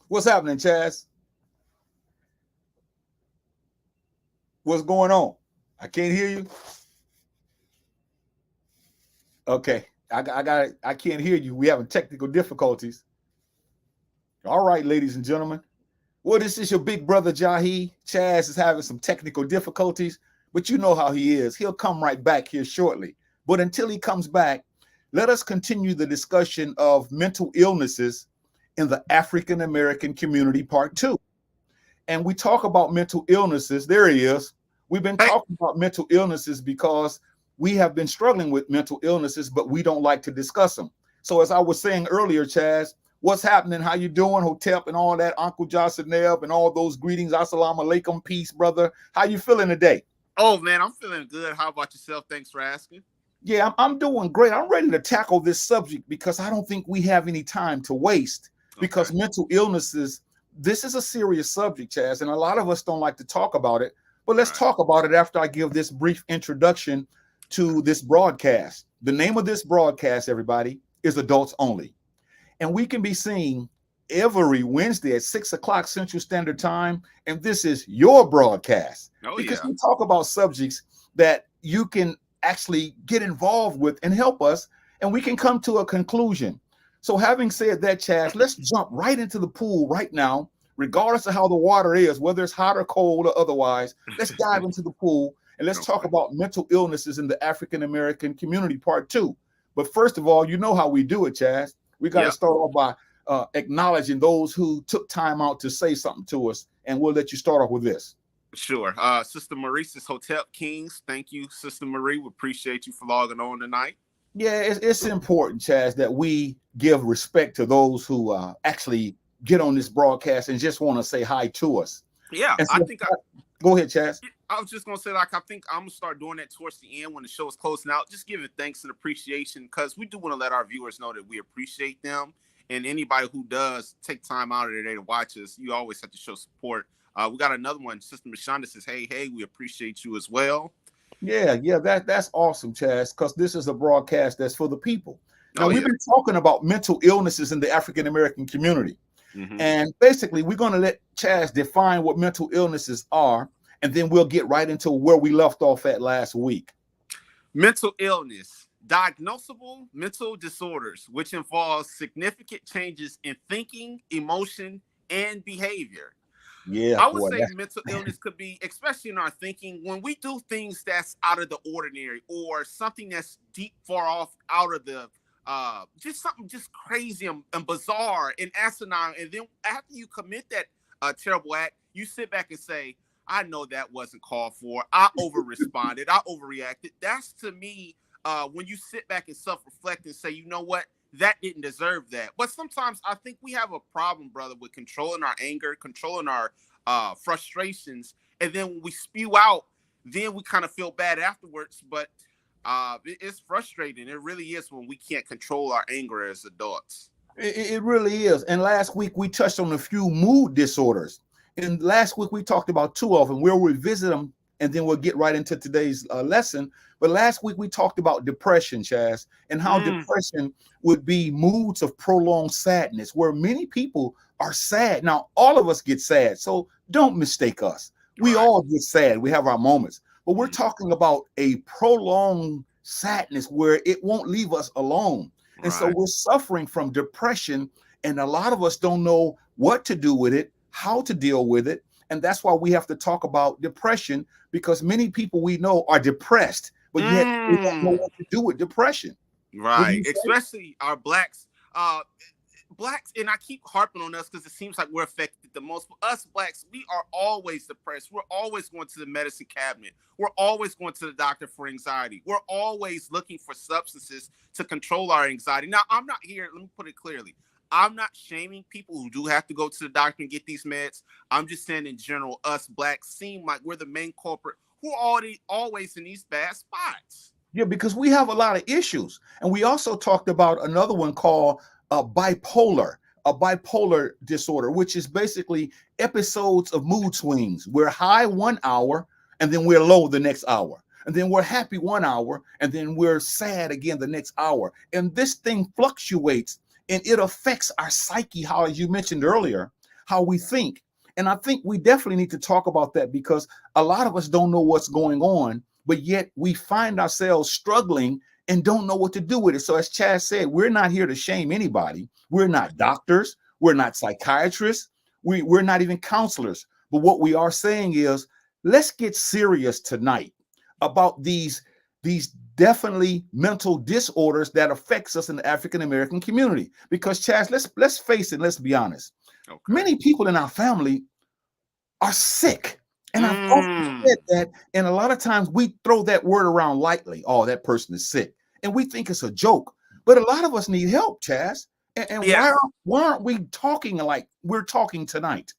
What's happening, Chazz? What's going on? I can't hear you. Okay, I can't hear you. We having technical difficulties. All right, ladies and gentlemen. Well, this is your big brother Jahi. Chazz is having some technical difficulties, but you know how he is. He'll come right back here shortly. But until he comes back, let us continue the discussion of mental illnesses in the African American community, part two. And we talk about mental illnesses. There he is. We've been Hey, talking about mental illnesses because we have been struggling with mental illnesses, but we don't like to discuss them. So as I was saying earlier, Chazz, what's happening? How you doing, Hotep, and all that, Uncle Jocelyn and all those greetings. Assalamu alaikum, peace, brother. How you feeling today? oh man, I'm feeling good. How about yourself? Thanks for asking. Yeah, I'm doing great. I'm ready to tackle this subject because I don't think we have any time to waste Okay. because mental illnesses, this is a serious subject, Chaz, and a lot of us don't like to talk about it. But let's Right. talk about it after I give this brief introduction to this broadcast. The name of this broadcast, everybody, is Adults Only. And we can be seen every Wednesday at 6 o'clock Central Standard Time. And this is your broadcast Oh because yeah. we talk about subjects that you can actually get involved with and help us, and we can come to a conclusion. So, having said that, Chaz, let's jump right into the pool right now, regardless of how the water is, whether it's hot or cold or otherwise. Let's dive into the pool and let's talk Okay. about mental illnesses in the African American community, part two. But first of all, you know how we do it, Chaz. We got to Yep. start off by acknowledging those who took time out to say something to us, and we'll let you start off with this. Sure. Sister Maurice's Hotel Kings. Thank you, Sister Marie. We appreciate you for logging on tonight. Yeah, it's important, Chaz, that we give respect to those who actually get on this broadcast and just want to say hi to us. Yeah, And I so, think go ahead, Chaz. I was just gonna say, like, I think I'm gonna start doing that towards the end when the show is closing out. Just giving thanks and appreciation because we do want to let our viewers know that we appreciate them. And anybody who does take time out of their day to watch us, you always have to show support. We got another one. Sister Mashonda says, "Hey, hey, we appreciate you as well." Yeah, that's awesome, Chaz, because this is a broadcast that's for the people. Now, Oh we've yeah. been talking about mental illnesses in the African American community. Hmm. And basically, we're going to let Chaz define what mental illnesses are, and then we'll get right into where we left off at last week. Mental illness, diagnosable mental disorders, which involves significant changes in thinking, emotion, and behavior. Yeah, I would boy. say mental illness could be, especially in our thinking, when we do things that's out of the ordinary or something that's deep, far off, out of the, just something just crazy and bizarre and asinine. And then after you commit that terrible act, you sit back and say, I know that wasn't called for. I over responded. I overreacted. That's to me, when you sit back and self reflect and say, you know what? That didn't deserve that. But sometimes I think we have a problem, brother, with controlling our anger, controlling our frustrations, and then when we spew out, then we kind of feel bad afterwards. But it's frustrating. It really is when we can't control our anger as adults. It really is. And last week we touched on a few mood disorders. And last week we talked about two of them. We'll revisit them and then we'll get right into today's lesson. But last week we talked about depression, Chaz, and how Mm, depression would be moods of prolonged sadness, where many people are sad. Now, all of us get sad, so don't mistake us. We right. all get sad. We have our moments. But we're Mm, talking about a prolonged sadness where it won't leave us alone. And so right. we're suffering from depression, and a lot of us don't know what to do with it, how to deal with it. And that's why we have to talk about depression because many people we know are depressed, but yet they don't know Mm, what to do with depression. What do right. you say? Especially our blacks. Blacks, and I keep harping on us because it seems like we're affected the most. But us blacks, we are always depressed. We're always going to the medicine cabinet. We're always going to the doctor for anxiety. We're always looking for substances to control our anxiety. Now, I'm not here, let me put it clearly. I'm not shaming people who do have to go to the doctor and get these meds. I'm just saying in general, us blacks seem like we're the main culprit who are always in these bad spots. Yeah, because we have a lot of issues. And we also talked about another one called bipolar, a bipolar disorder, which is basically episodes of mood swings. We're high 1 hour and then we're low the next hour. And then we're happy 1 hour and then we're sad again the next hour. And this thing fluctuates and it affects our psyche, how, as you mentioned earlier, how we think. And I think we definitely need to talk about that because a lot of us don't know what's going on, but yet we find ourselves struggling and don't know what to do with it. So as Chaz said, we're not here to shame anybody. We're not doctors. We're not psychiatrists. We're not even counselors. But what we are saying is, let's get serious tonight about these definitely mental disorders that affects us in the African American community. Because Chaz, let's face it, let's be honest. Okay. Many people in our family are sick. And I've often said that, and a lot of times we throw that word around lightly. Oh, that person is sick. And we think it's a joke. But a lot of us need help, Chaz. And Yes. why aren't we talking like we're talking tonight?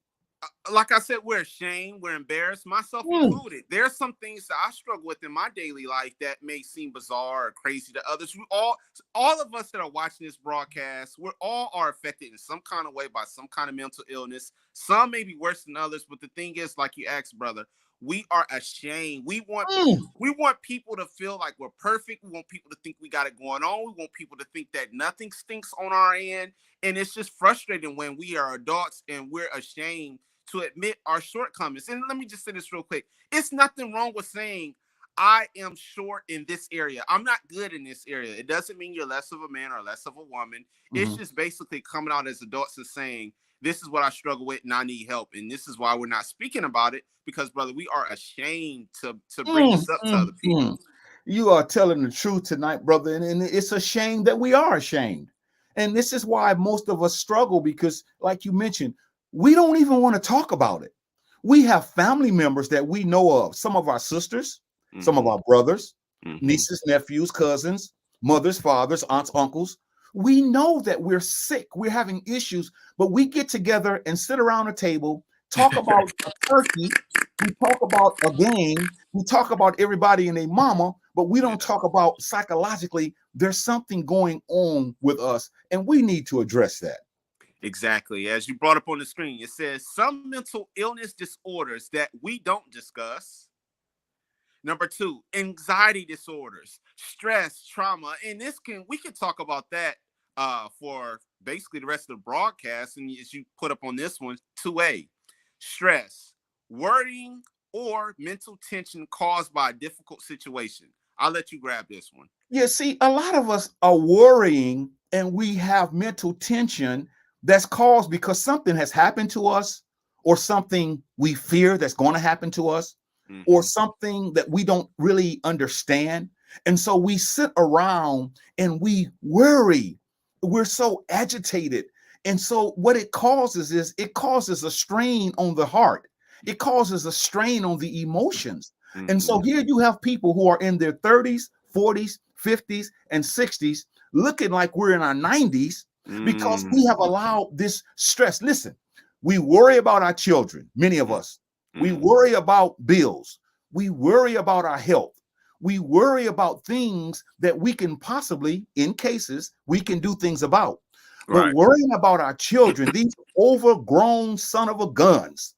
Like I said, we're ashamed, we're embarrassed, myself included. There's some things that I struggle with in my daily life that may seem bizarre or crazy to others. We all of us that are watching this broadcast, we're all are affected in some kind of way by some kind of mental illness. Some may be worse than others, but the thing is, like you asked, brother, we are ashamed. We want people to feel like we're perfect. We want people to think we got it going on. We want people to think that nothing stinks on our end. And it's just frustrating when we are adults and we're ashamed to admit our shortcomings. And let me just say this real quick. It's nothing wrong with saying, I am short in this area. I'm not good in this area. It doesn't mean you're less of a man or less of a woman. It's just basically coming out as adults and saying, this is what I struggle with and I need help. And this is why we're not speaking about it because, brother, we are ashamed to bring this up to other people. You are telling the truth tonight, brother. And it's a shame that we are ashamed. And this is why most of us struggle because, like you mentioned, we don't even want to talk about it. We have family members that we know of, some of our sisters, some of our brothers, nieces, nephews, cousins, mothers, fathers, aunts, uncles. We know that we're sick, we're having issues, but we get together and sit around a table, talk about a turkey, we talk about a game, we talk about everybody and their mama, but we don't talk about psychologically, there's something going on with us, and we need to address that. Exactly. As you brought up on the screen, it says some mental illness disorders that we don't discuss. Number 2, anxiety disorders, stress, trauma. And we can talk about that for basically the rest of the broadcast. And as you put up on this one, 2A, stress, worrying, or mental tension caused by a difficult situation. I'll let you grab this one. Yeah, see, a lot of us are worrying and we have mental tension that's caused because something has happened to us or something we fear that's going to happen to us or something that we don't really understand. And so we sit around and we worry. We're so agitated. And so what it causes is it causes a strain on the heart. It causes a strain on the emotions. And so here you have people who are in their 30s, 40s, 50s, and 60s looking like we're in our 90s because we have allowed this stress. Listen, we worry about our children, many of us. We worry about bills. We worry about our health. We worry about things that we can possibly, in cases, we can do things about. But worrying about our children, these overgrown son of a guns,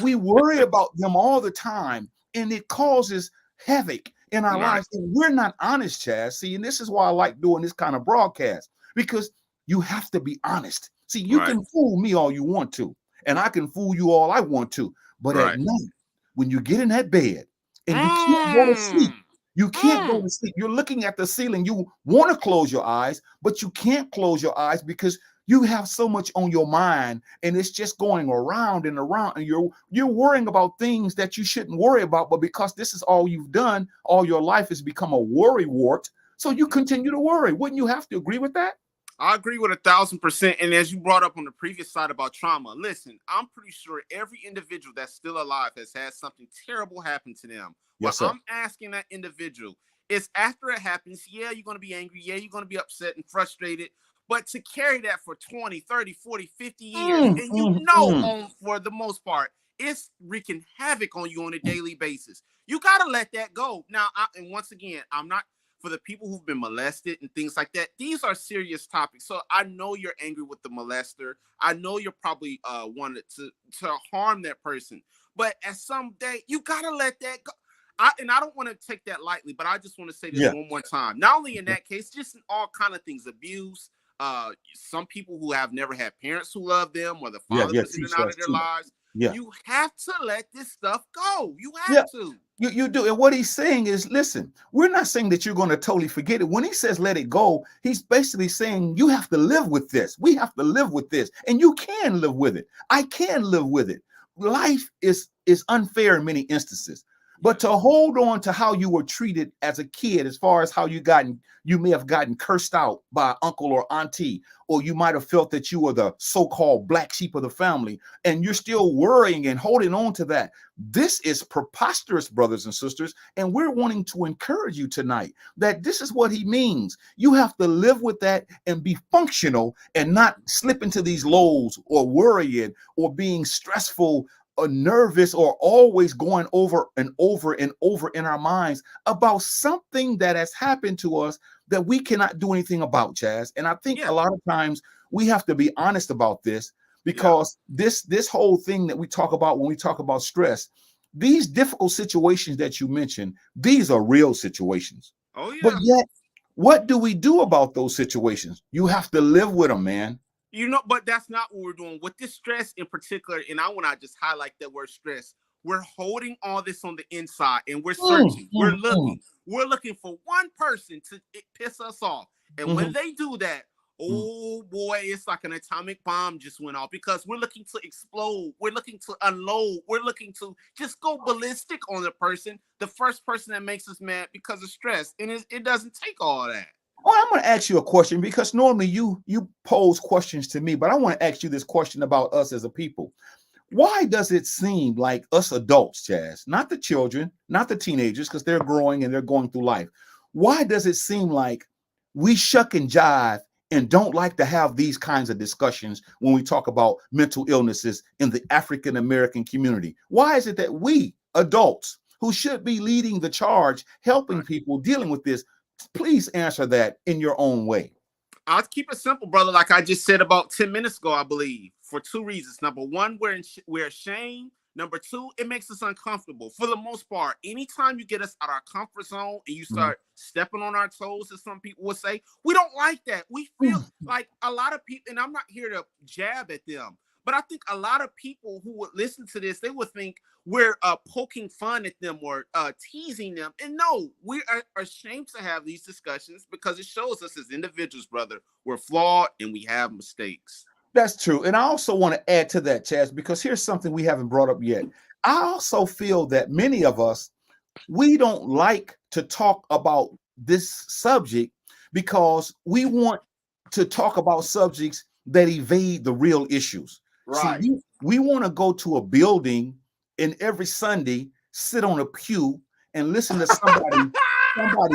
we worry about them all the time, and it causes havoc in our lives. And we're not honest, Chaz. See, and this is why I like doing this kind of broadcast, because you have to be honest. See, you can fool me all you want to, and I can fool you all I want to. But at night, when you get in that bed and you can't go to sleep, you can't go to sleep. You're looking at the ceiling. You want to close your eyes, but you can't close your eyes because you have so much on your mind and it's just going around and around. And you're worrying about things that you shouldn't worry about. But because this is all you've done, all your life has become a worry wart. So you continue to worry. Wouldn't you have to agree with that? I agree with 1,000%. And as you brought up on the previous side about trauma, listen, I'm pretty sure every individual that's still alive has had something terrible happen to them. Yes, well, sir. I'm asking that individual is after it happens, yeah, you're going to be angry. Yeah, you're going to be upset and frustrated. But to carry that for 20, 30, 40, 50 years, and for the most part, it's wreaking havoc on you on a daily basis. You got to let that go. Now, and once again, I'm not, for the people who've been molested and things like that, these are serious topics. So I know you're angry with the molester. I know you're probably wanted to harm that person. But at some day, you got to let that go. I don't want to take that lightly, but I just want to say this one more time. Not only in that case, just in all kind of things, abuse, some people who have never had parents who love them, or the Yeah, father yeah, was in and teach out us of their too. lives. Yeah. You have to let this stuff go. You Yeah. have to. You do. And what he's saying is, listen, we're not saying that you're going to totally forget it. When he says let it go, he's basically saying you have to live with this. We have to live with this. And you can live with it. I can live with it. Life is unfair in many instances. But to hold on to how you were treated as a kid, as far as how you may have gotten cursed out by uncle or auntie, or you might have felt that you were the so-called black sheep of the family, and you're still worrying and holding on to that. This is preposterous, brothers and sisters, and we're wanting to encourage you tonight that this is what he means. You have to live with that and be functional and not slip into these lows or worrying or being stressful or nervous or always going over and over and over in our minds about something that has happened to us that we cannot do anything about, Chazz. And I think a lot of times we have to be honest about this, because this whole thing that we talk about when we talk about stress, these difficult situations that you mentioned, these are real situations. Oh yeah. But yet, what do we do about those situations? You have to live with them, man. You know, but that's not what we're doing with this stress in particular. And I want to just highlight that word stress. We're holding all this on the inside, and we're searching. We're looking. We're looking for one person to piss us off. And when they do that, oh boy, it's like an atomic bomb just went off, because we're looking to explode. We're looking to unload. We're looking to just go ballistic on the person, the first person that makes us mad because of stress. And it doesn't take all that. Oh, I'm going to ask you a question, because normally you pose questions to me, but I want to ask you this question about us as a people. Why does it seem like us adults, Chazz, not the children, not the teenagers, because they're growing and they're going through life, why does it seem like we shuck and jive and don't like to have these kinds of discussions when we talk about mental illnesses in the African American community? Why is it that we adults, who should be leading the charge, helping people dealing with this, please answer that in your own way? I'll keep it simple, brother. Like I just said about 10 minutes ago, I believe, for two reasons. Number one, we're ashamed. Number two, it makes us uncomfortable. For the most part, anytime you get us out of our comfort zone and you start stepping on our toes, as some people would say, we don't like that. We feel like a lot of people, and I'm not here to jab at them, but I think a lot of people who would listen to this, they would think we're poking fun at them or teasing them. And no, we are ashamed to have these discussions, because it shows us as individuals, brother, we're flawed and we have mistakes. That's true. And I also want to add to that, Chaz, because here's something we haven't brought up yet. I also feel that many of us, we don't like to talk about this subject because we want to talk about subjects that evade the real issues. Right. See, we want to go to a building and every Sunday sit on a pew and listen to somebody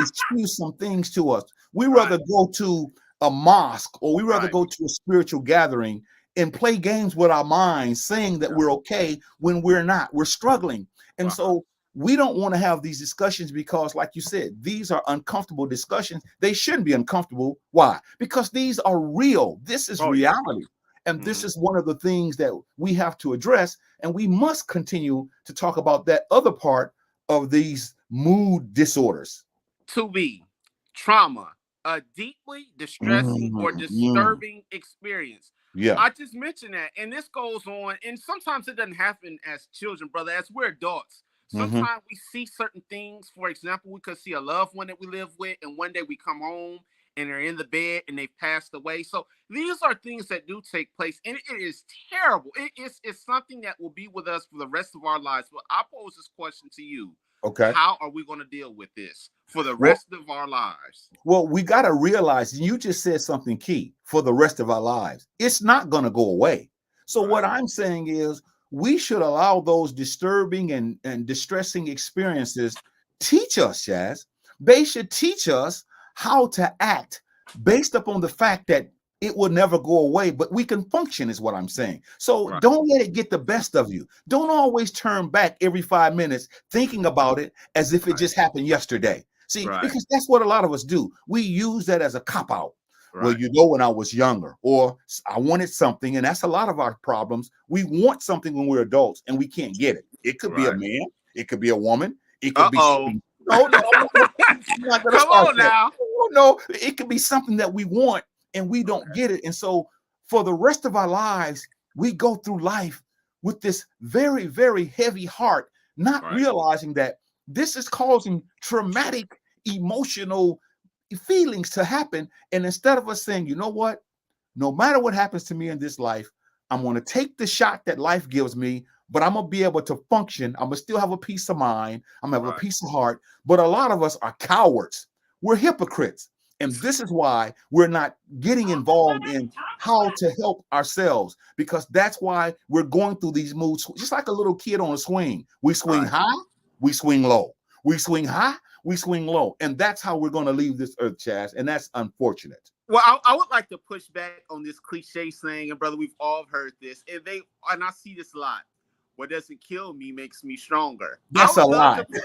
spew some things to us. We rather go to a mosque, or we rather go to a spiritual gathering and play games with our minds, saying that we're okay when we're not. We're struggling. And so we don't want to have these discussions because, like you said, these are uncomfortable discussions. They shouldn't be uncomfortable. Why? Because these are real. This is reality. And this is one of the things that we have to address. And we must continue to talk about that other part of these mood disorders. To be trauma, a deeply distressing or disturbing experience. Yeah. I just mentioned that. And this goes on. And sometimes it doesn't happen as children, brother, as we're adults. Sometimes we see certain things. For example, we could see a loved one that we live with, and one day we come home and they're in the bed and they've passed away. So these are things that do take place, and it is terrible. It's something that will be with us for the rest of our lives. But I pose this question to you. Okay. How are we going to deal with this for the rest of our lives? Well, we got to realize, and you just said something key, for the rest of our lives. It's not going to go away. So what I'm saying is we should allow those disturbing and distressing experiences teach us, Chazz. They should teach us how to act based upon the fact that it will never go away, but we can function, is what I'm saying. So don't let it get the best of you. Don't always turn back every 5 minutes thinking about it as if it just happened yesterday. See, because that's what a lot of us do. We use that as a cop-out. Well, you know, when I was younger, or I wanted something, and that's a lot of our problems. We want something when we're adults, and we can't get it. It could be a man. It could be a woman. It could be something. No, I'm not gonna Come on now. No, it could be something that we want, and we don't Okay. get it. And so for the rest of our lives, we go through life with this very, very heavy heart, not Right. realizing that this is causing traumatic emotional feelings to happen. And instead of us saying, you know what, no matter what happens to me in this life, I'm going to take the shot that life gives me, but I'm going to be able to function. I'm going to still have a peace of mind. I'm going to have a Right. peace of heart. But a lot of us are cowards. We're hypocrites. And this is why we're not getting involved in how to help ourselves, because that's why we're going through these moods, just like a little kid on a swing. We swing Right. high, we swing low. We swing high, we swing low. And that's how we're going to leave this earth, Chazz. And that's unfortunate. Well, I would like to push back on this cliche saying, and brother, we've all heard this, and I see this a lot. What doesn't kill me makes me stronger. I That's a would love lie. to.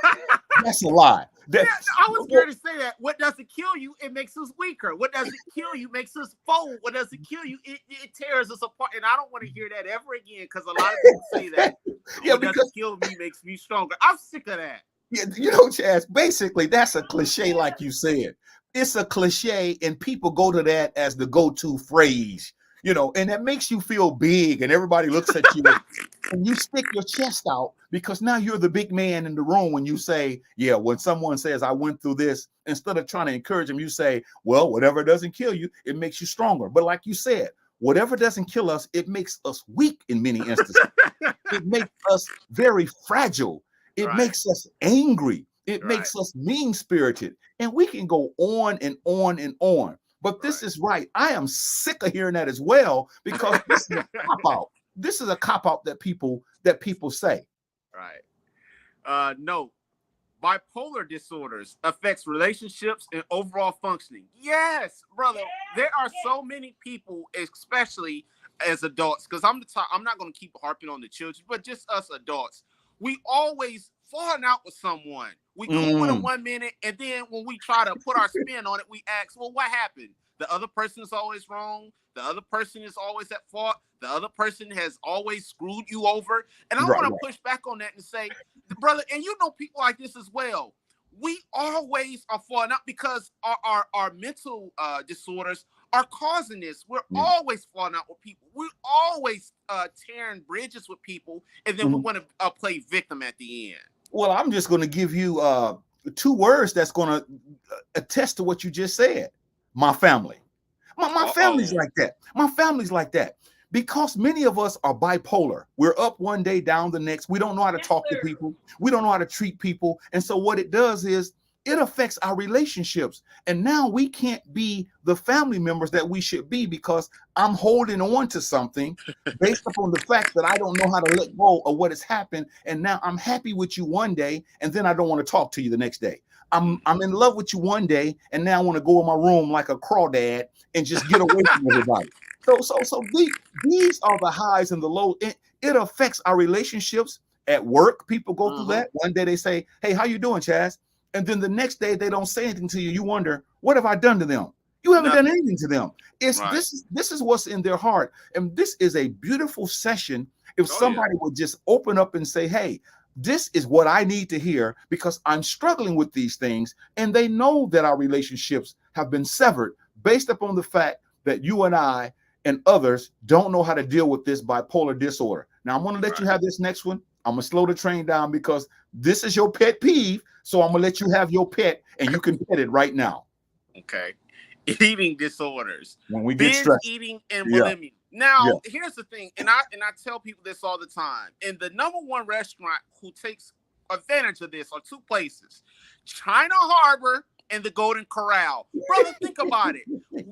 That's a lie. Yeah, That, I was scared to say that. What doesn't kill you, it makes us weaker. What doesn't kill you makes us fold. What doesn't kill you, it tears us apart. And I don't want to hear that ever again, because a lot of people say that. yeah, What because doesn't kill me makes me stronger. I'm sick of that. yeah, you know, Chaz, basically that's a cliche, like you said. It's a cliche, and people go to that as the go-to phrase, you know, and that makes you feel big, and everybody looks at you and you stick your chest out because now you're the big man in the room when you say, yeah, when someone says, I went through this, instead of trying to encourage them, you say, well, whatever doesn't kill you, it makes you stronger. But like you said, whatever doesn't kill us, it makes us weak in many instances. It makes us very fragile. It Right. makes us angry. It Right. makes us mean spirited. And we can go on and on and on. But this Right. is right. I am sick of hearing that as well, because this is a cop out. This is a cop out that people say. Right. No. Bipolar disorders affects relationships and overall functioning. Yes, brother. There are so many people, especially as adults, because I'm not going to keep harping on the children, but just us adults. We always falling out with someone. We cool with them Mm, 1 minute, and then when we try to put our spin on it, we ask, "Well, what happened?" The other person is always wrong. The other person is always at fault. The other person has always screwed you over. And I right, want to right. push back on that and say, brother, and you know people like this as well. We always are falling out because our mental disorders are causing this. We're Yeah. always falling out with people. We're always tearing bridges with people, and then we Mhm. want to play victim at the end. Well, I'm just going to give you two words that's going to attest to what you just said. My family. My family's Uh-oh. like that. My family's like that. Because many of us are bipolar. We're up one day, down the next. We don't know how to talk to people. We don't know how to treat people. And so what it does is it affects our relationships. And now we can't be the family members that we should be, because I'm holding on to something based upon the fact that I don't know how to let go of what has happened. And now I'm happy with you one day, and then I don't want to talk to you the next day. I'm in love with you one day, and now I want to go in my room like a crawdad and just get away from everybody. These are the highs and the lows. It affects our relationships at work. People go through Mm-hmm. that. One day they say, "Hey, how you doing, Chaz?" And then the next day they don't say anything to you. You wonder, what have I done to them? You haven't done Nothing. anything to them. It's Right. this is what's in their heart. And this is a beautiful session if Oh yeah. somebody would just open up and say, "Hey, this is what I need to hear because I'm struggling with these things." And they know that our relationships have been severed based upon the fact that you and I and others don't know how to deal with this bipolar disorder. Now, I'm going to let you Right. have this next one. I'm going to slow the train down because this is your pet peeve. So I'm going to let you have your pet, and you can pet it right now Okay. Eating disorders, when we get binge stressed. eating, and Yeah, bulimia. Now, yeah. here's the thing, and I tell people this all the time. And the number one restaurant who takes advantage of this are two places: China Harbor and the Golden Corral. Brother, think about it.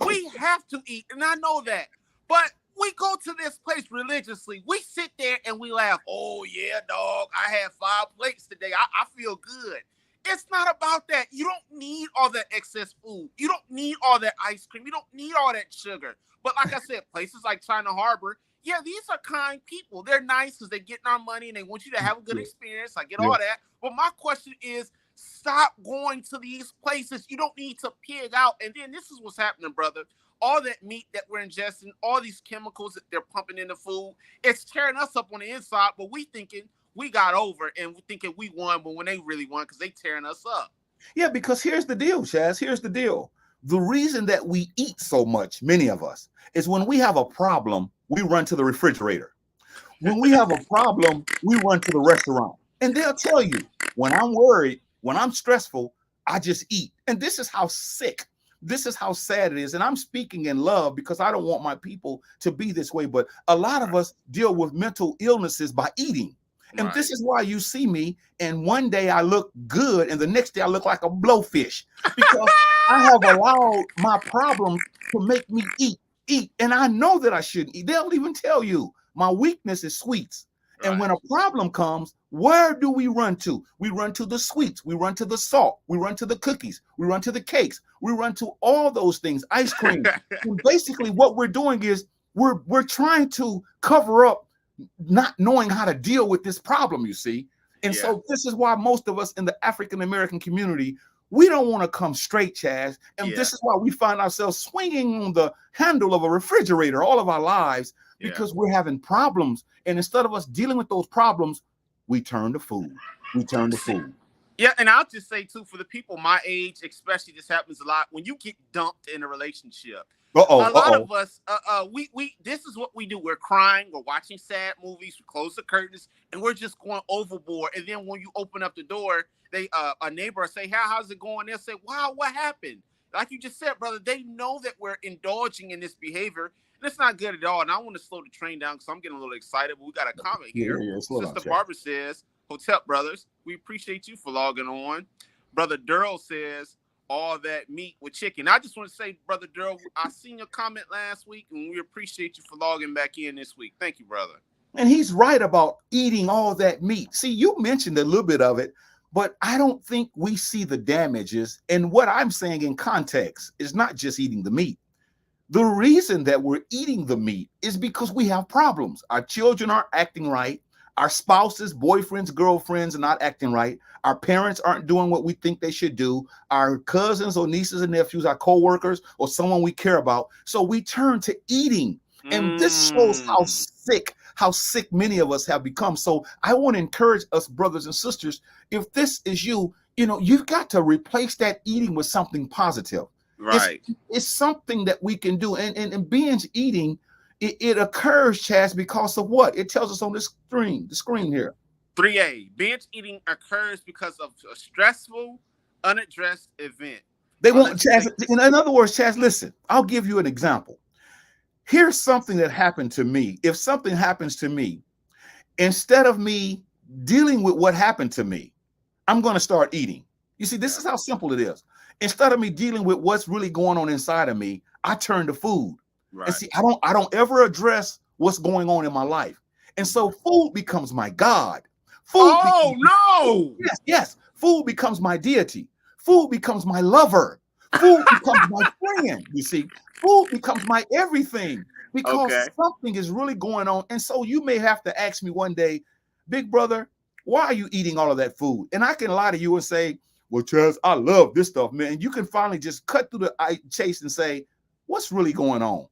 We have to eat, and I know that, but we go to this place religiously. We sit there and we laugh. Oh yeah, dog! I had 5 plates today. I feel good. It's not about that. You don't need all that excess food. You don't need all that ice cream. You don't need all that sugar. But like I said, places like China Harbor, yeah, these are kind people. They're nice because they're getting our money and they want you to have a good Yeah, experience. I get yeah. all that. But my question is, stop going to these places. You don't need to pig out. And then this is what's happening, brother. All that meat that we're ingesting, all these chemicals that they're pumping in the food, it's tearing us up on the inside, but we thinking we got over and we thinking we won, but when they really won because they tearing us up. Yeah, because here's the deal, Chaz. Here's the deal. The reason that we eat so much, many of us, is when we have a problem, we run to the refrigerator. When we have a problem, we run to the restaurant. And they'll tell you, when I'm worried, when I'm stressful, I just eat. And this is how sick, this is how sad it is. And I'm speaking in love because I don't want my people to be this way. But a lot of us deal with mental illnesses by eating. And Right. this is why you see me, and one day I look good, and the next day I look like a blowfish because I have allowed my problems to make me eat. And I know that I shouldn't eat. They'll even tell you my weakness is sweets. And Right. when a problem comes, where do we run to? We run to the sweets. We run to the salt. We run to the cookies. We run to the cakes. We run to all those things, ice cream. And basically what we're doing is we're trying to cover up not knowing how to deal with this problem, you see. And Yeah. so this is why most of us in the African American community, we don't want to come straight, Chazz. And Yeah. this is why we find ourselves swinging on the handle of a refrigerator all of our lives, because we're having problems. And instead of us dealing with those problems, we turn to food. We turn to food. Yeah, and I'll just say too, for the people my age, especially, this happens a lot when you get dumped in a relationship. A lot of us, we this is what we do. We're crying, we're watching sad movies, we close the curtains, and we're just going overboard. And then when you open up the door, they a neighbor will say, "Hey, how's it going?" They'll say, "Wow, what happened?" Like you just said, brother, they know that we're indulging in this behavior, and it's not good at all. And I want to slow the train down because I'm getting a little excited. But we got a comment here. Slow down, Sister Chazz. Barbara says, "Hotep brothers, we appreciate you for logging on." Brother Durrell says, all that meat with chicken. I just want to say, Brother Durrell, I seen your comment last week, and we appreciate you for logging back in this week. Thank you, brother. And he's right about eating all that meat. See, you mentioned a little bit of it, but I don't think we see the damages. And what I'm saying in context is not just eating the meat. The reason that we're eating the meat is because we have problems. Our children aren't acting right. Our spouses, boyfriends, girlfriends are not acting right. Our parents aren't doing what we think they should do. Our cousins or nieces and nephews, our co-workers, or someone we care about. So we turn to eating. And this shows how sick many of us have become. So I want to encourage us, brothers and sisters, if this is you, you've got to replace that eating with something positive. Right. It's something that we can do. And binge eating, it occurs, Chazz, because of what? It tells us on the screen here. 3A, binge eating occurs because of a stressful, unaddressed event. They want, Chazz, in other words, Chazz, listen, I'll give you an example. Here's something that happened to me. If something happens to me, instead of me dealing with what happened to me, I'm going to start eating. You see, this is how simple it is. Instead of me dealing with what's really going on inside of me, I turn to food. Right. And see, I don't ever address what's going on in my life. And so food becomes my God. Yes. Food becomes my deity. Food becomes my lover. Food becomes my friend. You see, food becomes my everything because something is really going on. And so you may have to ask me one day, big brother, why are you eating all of that food? And I can lie to you and say, well, Chazz, I love this stuff, man. And you can finally just cut through the chase and say, what's really going on?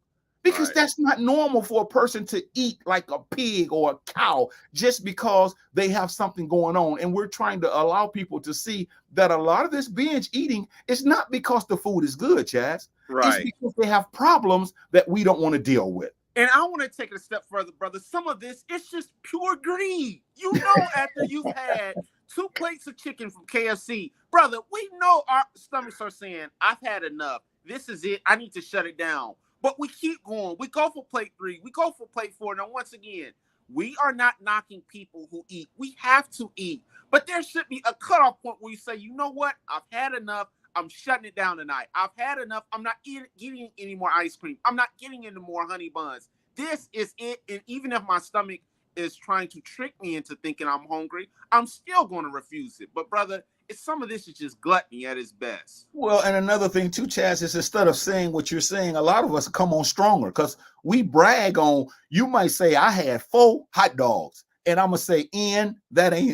Because that's not normal for a person to eat like a pig or a cow just because they have something going on. And we're trying to allow people to see that a lot of this binge eating is not because the food is good, Chazz. It's because they have problems that we don't want to deal with. And I want to take it a step further, brother. Some of this, it's just pure greed. You know, after you've had 2 plates of chicken from KFC, brother, we know our stomachs are saying, I've had enough. This is it. I need to shut it down. But we keep going. We go for plate 3. We go for plate 4. Now, once again, we are not knocking people who eat. We have to eat. But there should be a cutoff point where you say, you know what? I've had enough. I'm shutting it down tonight. I've had enough. I'm not getting any more ice cream. I'm not getting into more honey buns. This is it. And even if my stomach is trying to trick me into thinking I'm hungry, I'm still going to refuse it. But, brother, some of this is just gluttony at its best. Well, and another thing too, Chazz, is instead of saying what you're saying, a lot of us come on stronger because we brag on, you might say, I had 4 hot dogs. And I'm going to say,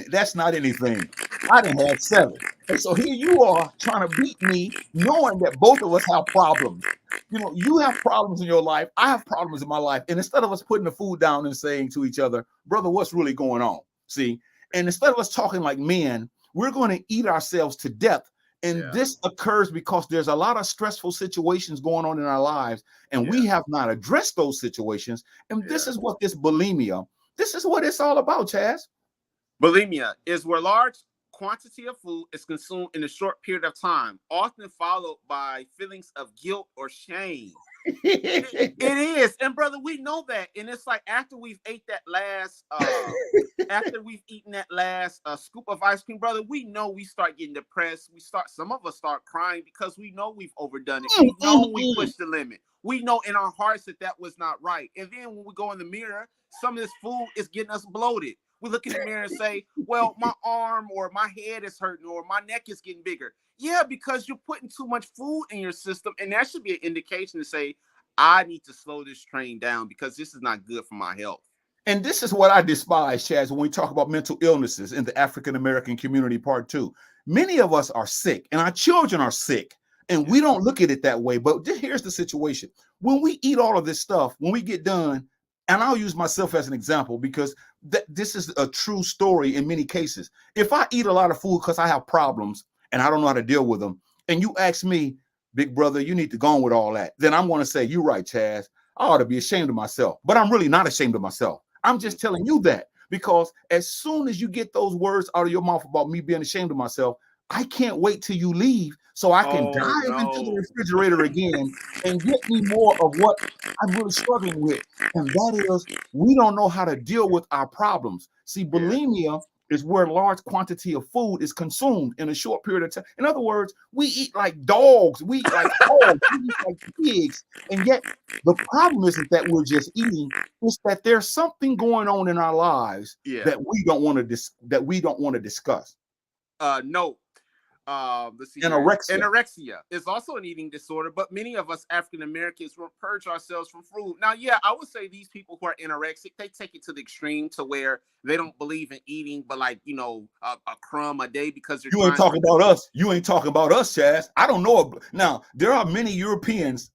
that's not anything. I didn't have 7. And so here you are trying to beat me, knowing that both of us have problems. You have problems in your life. I have problems in my life. And instead of us putting the food down and saying to each other, brother, what's really going on? See, and instead of us talking like men, we're going to eat ourselves to death And this occurs because there's a lot of stressful situations going on in our lives, and we have not addressed those situations. And this is what this bulimia, this is what it's all about, Chazz. Bulimia is where large quantity of food is consumed in a short period of time, often followed by feelings of guilt or shame. It is, and brother, we know that, and it's like after we've ate that last, after we've eaten that last scoop of ice cream, brother, we know we start getting depressed. Some of us start crying because we know we've overdone it. We know we pushed the limit. We know in our hearts that was not right. And then when we go in the mirror, some of this food is getting us bloated. We look in the mirror and say, well, my arm or my head is hurting or my neck is getting bigger. Yeah, because you're putting too much food in your system, and that should be an indication to say, I need to slow this train down because this is not good for my health. And this is what I despise, Chaz, when we talk about mental illnesses in the African-American community, part two. Many of us are sick, and our children are sick, and we don't look at it that way. But here's the situation. When we eat all of this stuff, when we get done, and I'll use myself as an example because this is a true story in many cases. If I eat a lot of food because I have problems and I don't know how to deal with them, and you ask me, big brother, you need to go on with all that, then I'm going to say, you're right, Chaz. I ought to be ashamed of myself. But I'm really not ashamed of myself. I'm just telling you that because as soon as you get those words out of your mouth about me being ashamed of myself, I can't wait till you leave so I can dive into the refrigerator again and get me more of what I'm really struggling with. And that is, we don't know how to deal with our problems. See, bulimia is where large quantity of food is consumed in a short period of time. In other words, we eat like dogs, we eat like hogs, we eat like pigs, and yet the problem isn't that we're just eating; it's that there's something going on in our lives that we don't want to discuss. No. Let's see. Anorexia is also an eating disorder, but many of us African Americans will purge ourselves from food. Now, yeah, I would say these people who are anorexic, they take it to the extreme to where they don't believe in eating, but like, you know, a crumb a day because you ain't talking about us. You ain't talking about us, Chaz. I don't know. Now, there are many Europeans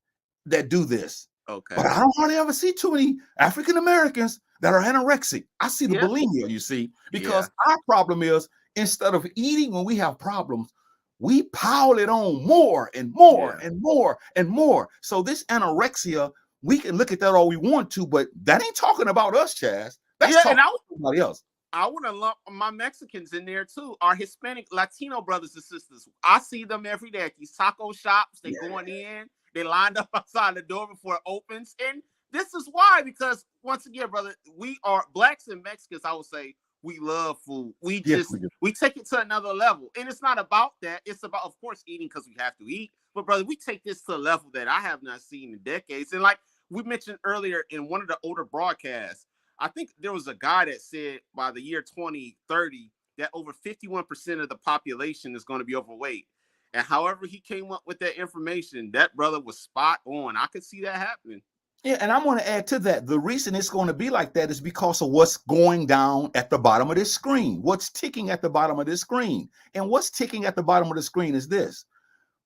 that do this. Okay. But I don't hardly ever see too many African Americans that are anorexic. I see the bulimia, you see, because our problem is instead of eating when we have problems, we pile it on more and more and more and more. So this anorexia, we can look at that all we want to, but that ain't talking about us, Chaz. That's talking about somebody else. I want to lump my Mexicans in there too. Our Hispanic Latino brothers and sisters. I see them every day at these taco shops. They going in. They lined up outside the door before it opens. And this is why, because once again, brother, we are blacks and Mexicans, I would say, we love food. We take it to another level. And it's not about that. It's about, of course, eating because we have to eat. But brother, we take this to a level that I have not seen in decades. And like we mentioned earlier in one of the older broadcasts, I think there was a guy that said by the year 2030 that over 51% of the population is going to be overweight. And however he came up with that information, that brother was spot on. I could see that happening. Yeah, and I'm going to add to that. The reason it's going to be like that is because of what's going down at the bottom of this screen. What's ticking at the bottom of this screen? And what's ticking at the bottom of the screen is this.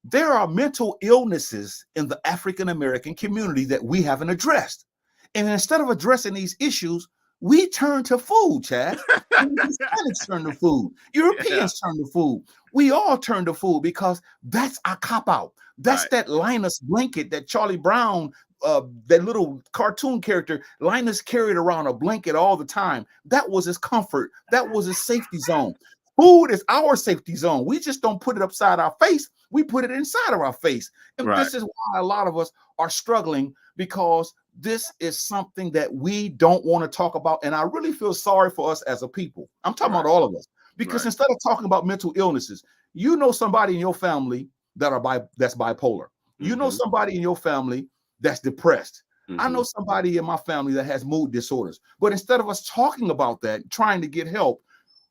There are mental illnesses in the African American community that we haven't addressed. And instead of addressing these issues, we turn to food, Chad. Hispanics turn to food. Europeans turn to food. We all turn to food because that's our cop-out. That's that Linus blanket that Charlie Brown, that little cartoon character, Linus carried around a blanket all the time. That was his comfort. That was his safety zone. Food is our safety zone. We just don't put it upside our face. We put it inside of our face. And this is why a lot of us are struggling, because this is something that we don't want to talk about. And I really feel sorry for us as a people. I'm talking about all of us, because instead of talking about mental illnesses, you know somebody in your family that's bipolar. You know somebody in your family that's depressed. I know somebody in my family that has mood disorders. But instead of us talking about that, trying to get help,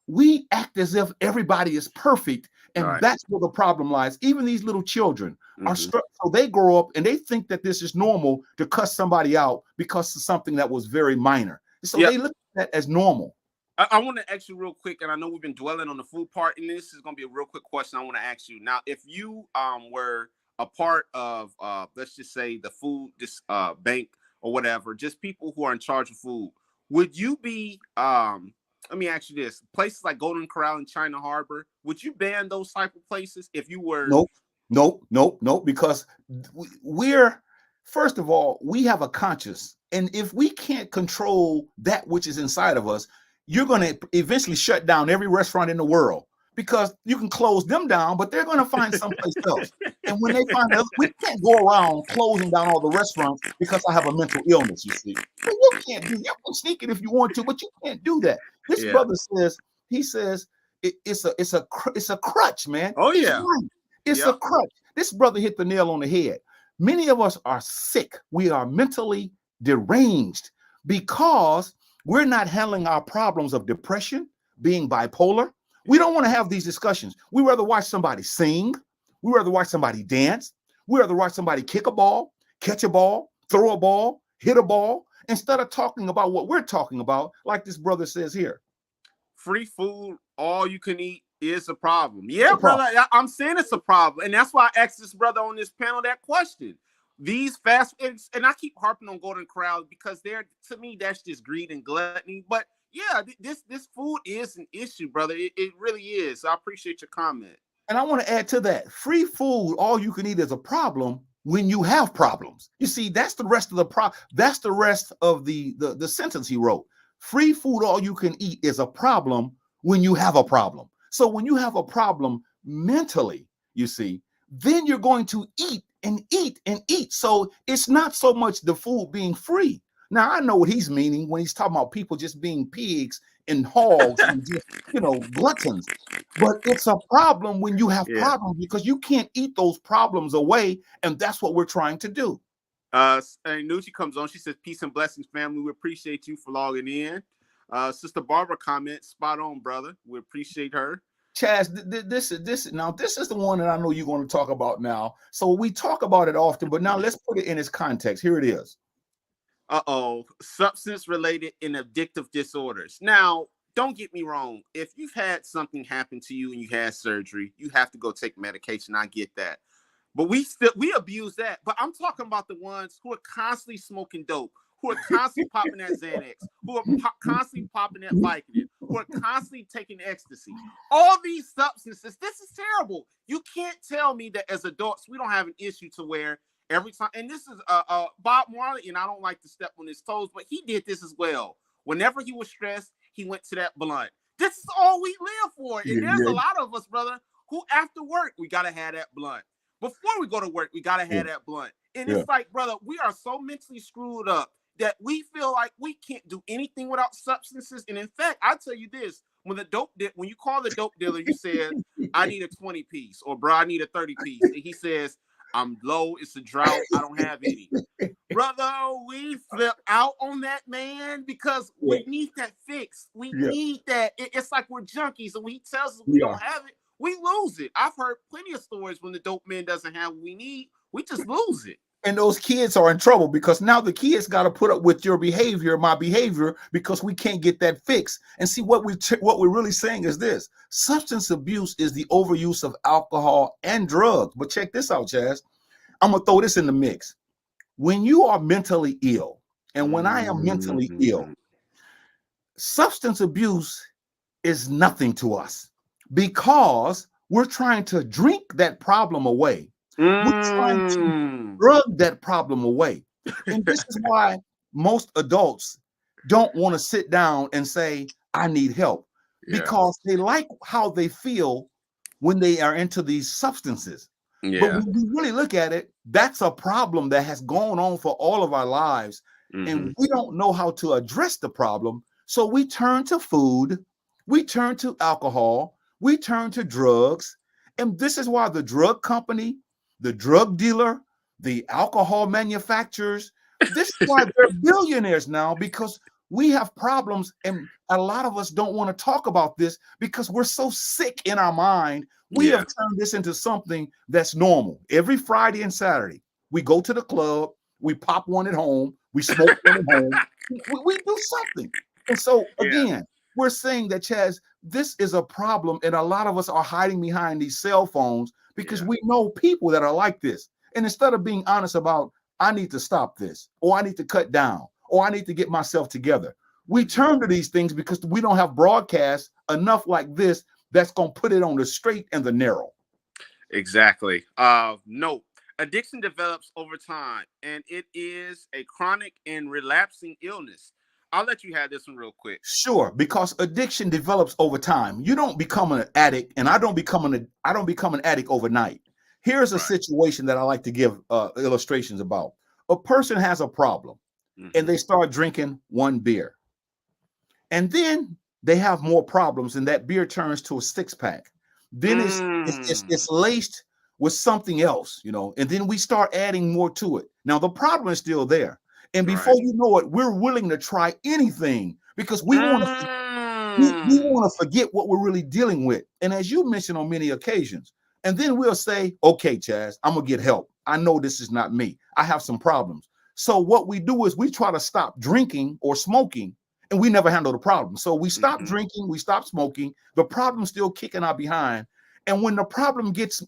we act as if everybody is perfect. And that's where the problem lies. Even these little children are so they grow up and they think that this is normal to cuss somebody out because of something that was very minor. So they look at that as normal. I want to ask you real quick, and I know we've been dwelling on the food part, and this is going to be a real quick question I want to ask you. Now, if you were a part of, let's just say, the food bank or whatever, just people who are in charge of food, would you be Let me ask you this: places like Golden Corral and China Harbor, would you ban those type of places if you were? Nope, nope, nope, nope. Because we're first of all, we have a conscience, and if we can't control that which is inside of us, you're going to eventually shut down every restaurant in the world because you can close them down, but they're going to find someplace else. And when they find out, we can't go around closing down all the restaurants because I have a mental illness. You see, but you can't do. You can sneak it if you want to, but you can't do that. This Yeah. brother says. He says it's a crutch, man. Oh He's yeah. right. It's Yep. a crutch. This brother hit the nail on the head. Many of us are sick. We are mentally deranged because we're not handling our problems of depression, being bipolar. We don't want to have these discussions. We rather watch somebody sing. We rather watch somebody dance. We rather watch somebody kick a ball, catch a ball, throw a ball, hit a ball, instead of talking about what we're talking about, like this brother says here. Free food, all you can eat is a problem. Yeah, a problem. brother, I'm saying it's a problem. And that's why I asked this brother on this panel that question. These fast foods, and I keep harping on Golden Corral because they're, to me, that's just greed and gluttony. But yeah, this food is an issue, brother. It really is. So I appreciate your comment. And I want to add to that, free food, all you can eat is a problem when you have problems. You see, that's the rest of that's the rest of the sentence he wrote. Free food, all you can eat is a problem when you have a problem. So when you have a problem mentally, you see, then you're going to eat and eat and eat. So it's not so much the food being free. Now, I know what he's meaning when he's talking about people just being pigs and hogs and just, gluttons. But it's a problem when you have problems because you can't eat those problems away. And that's what we're trying to do. And Nucci comes on. She says, peace and blessings, family. We appreciate you for logging in. Sister Barbara comments, spot on, brother. We appreciate her. Chazz, this is the one that I know you're going to talk about now. So we talk about it often, but now let's put it in its context. Here it is. Substance-related and addictive disorders. Now, don't get me wrong. If you've had something happen to you and you had surgery, you have to go take medication. I get that. But we abuse that. But I'm talking about the ones who are constantly smoking dope, who are constantly popping that Xanax, who are constantly popping that Vicodin, who are constantly taking ecstasy. All these substances, this is terrible. You can't tell me that as adults, we don't have an issue to where every time, and this is Bob Marley, and I don't like to step on his toes, but he did this as well. Whenever he was stressed, he went to that blunt. This is all we live for. And there's a lot of us, brother, who after work, we got to have that blunt. Before we go to work, we got to have that blunt. And it's like, brother, we are so mentally screwed up that we feel like we can't do anything without substances. And in fact, I'll tell you this, when you call the dope dealer, you said, I need a 20 piece, or bro, I need a 30 piece. And he says, I'm low, it's a drought, I don't have any. Brother, we flip out on that, man, because we need that fix. We need that. It's like we're junkies, and when he tells us we don't have it, we lose it. I've heard plenty of stories when the dope man doesn't have what we need, we just lose it. And those kids are in trouble because now the kids got to put up with your behavior, my behavior, because we can't get that fix. And see, what we're really saying is this: substance abuse is the overuse of alcohol and drugs. But check this out, Chazz. I'm gonna throw this in the mix. When you are mentally ill, and when I am mentally ill, substance abuse is nothing to us because we're trying to drink that problem away. We're trying to drug that problem away. And this is why most adults don't want to sit down and say, I need help, because they like how they feel when they are into these substances. But when we really look at it, that's a problem that has gone on for all of our lives. And we don't know how to address the problem. So we turn to food, we turn to alcohol, we turn to drugs. And this is why the drug company, the drug dealer, the alcohol manufacturers, this is why they're billionaires now, because we have problems. And a lot of us don't want to talk about this because we're so sick in our mind. We have turned this into something that's normal. Every Friday and Saturday, we go to the club, we pop one at home, we smoke one at home, we do something. And so again, we're saying that, Chazz, this is a problem, and a lot of us are hiding behind these cell phones because we know people that are like this. And instead of being honest about, I need to stop this, or I need to cut down, or I need to get myself together, We turn to these things because we don't have broadcasts enough like this that's going to put it on the straight and the narrow. Exactly. No. Addiction develops over time, and it is a chronic and relapsing illness. I'll let you have this one real quick. Sure, because addiction develops over time. You don't become an addict, and I don't become an addict overnight. Here's a Right. situation that I like to give illustrations about. A person has a problem, and they start drinking one beer, and then they have more problems, and that beer turns to a six-pack. Then it's laced with something else, and then we start adding more to it. Now the problem is still there, and before you know it, we're willing to try anything because we want to we want to forget what we're really dealing with. And as you mentioned on many occasions, and then we'll say, okay, Chazz, I'm gonna get help. I know this is not me. I have some problems. So what we do is we try to stop drinking or smoking, and we never handle the problem. So we stop drinking, we stop smoking, the problem's still kicking our behind. And when the problem gets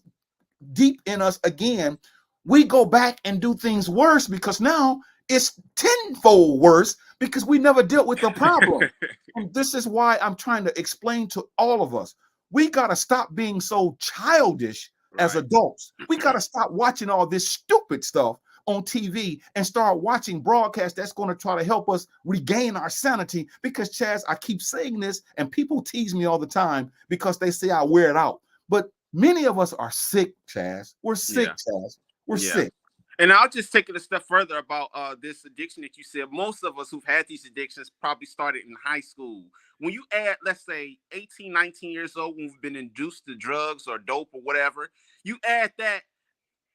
deep in us again, we go back and do things worse because now it's tenfold worse because we never dealt with the problem. And this is why I'm trying to explain to all of us, we got to stop being so childish as adults. We got to stop watching all this stupid stuff on TV and start watching broadcasts that's going to try to help us regain our sanity. Because, Chazz, I keep saying this and people tease me all the time because they say I wear it out. But many of us are sick, Chazz. We're sick, Chazz. We're sick. And I'll just take it a step further about this addiction that you said. Most of us who've had these addictions probably started in high school. When you add, let's say, 18, 19 years old, when we've been induced to drugs or dope or whatever, you add that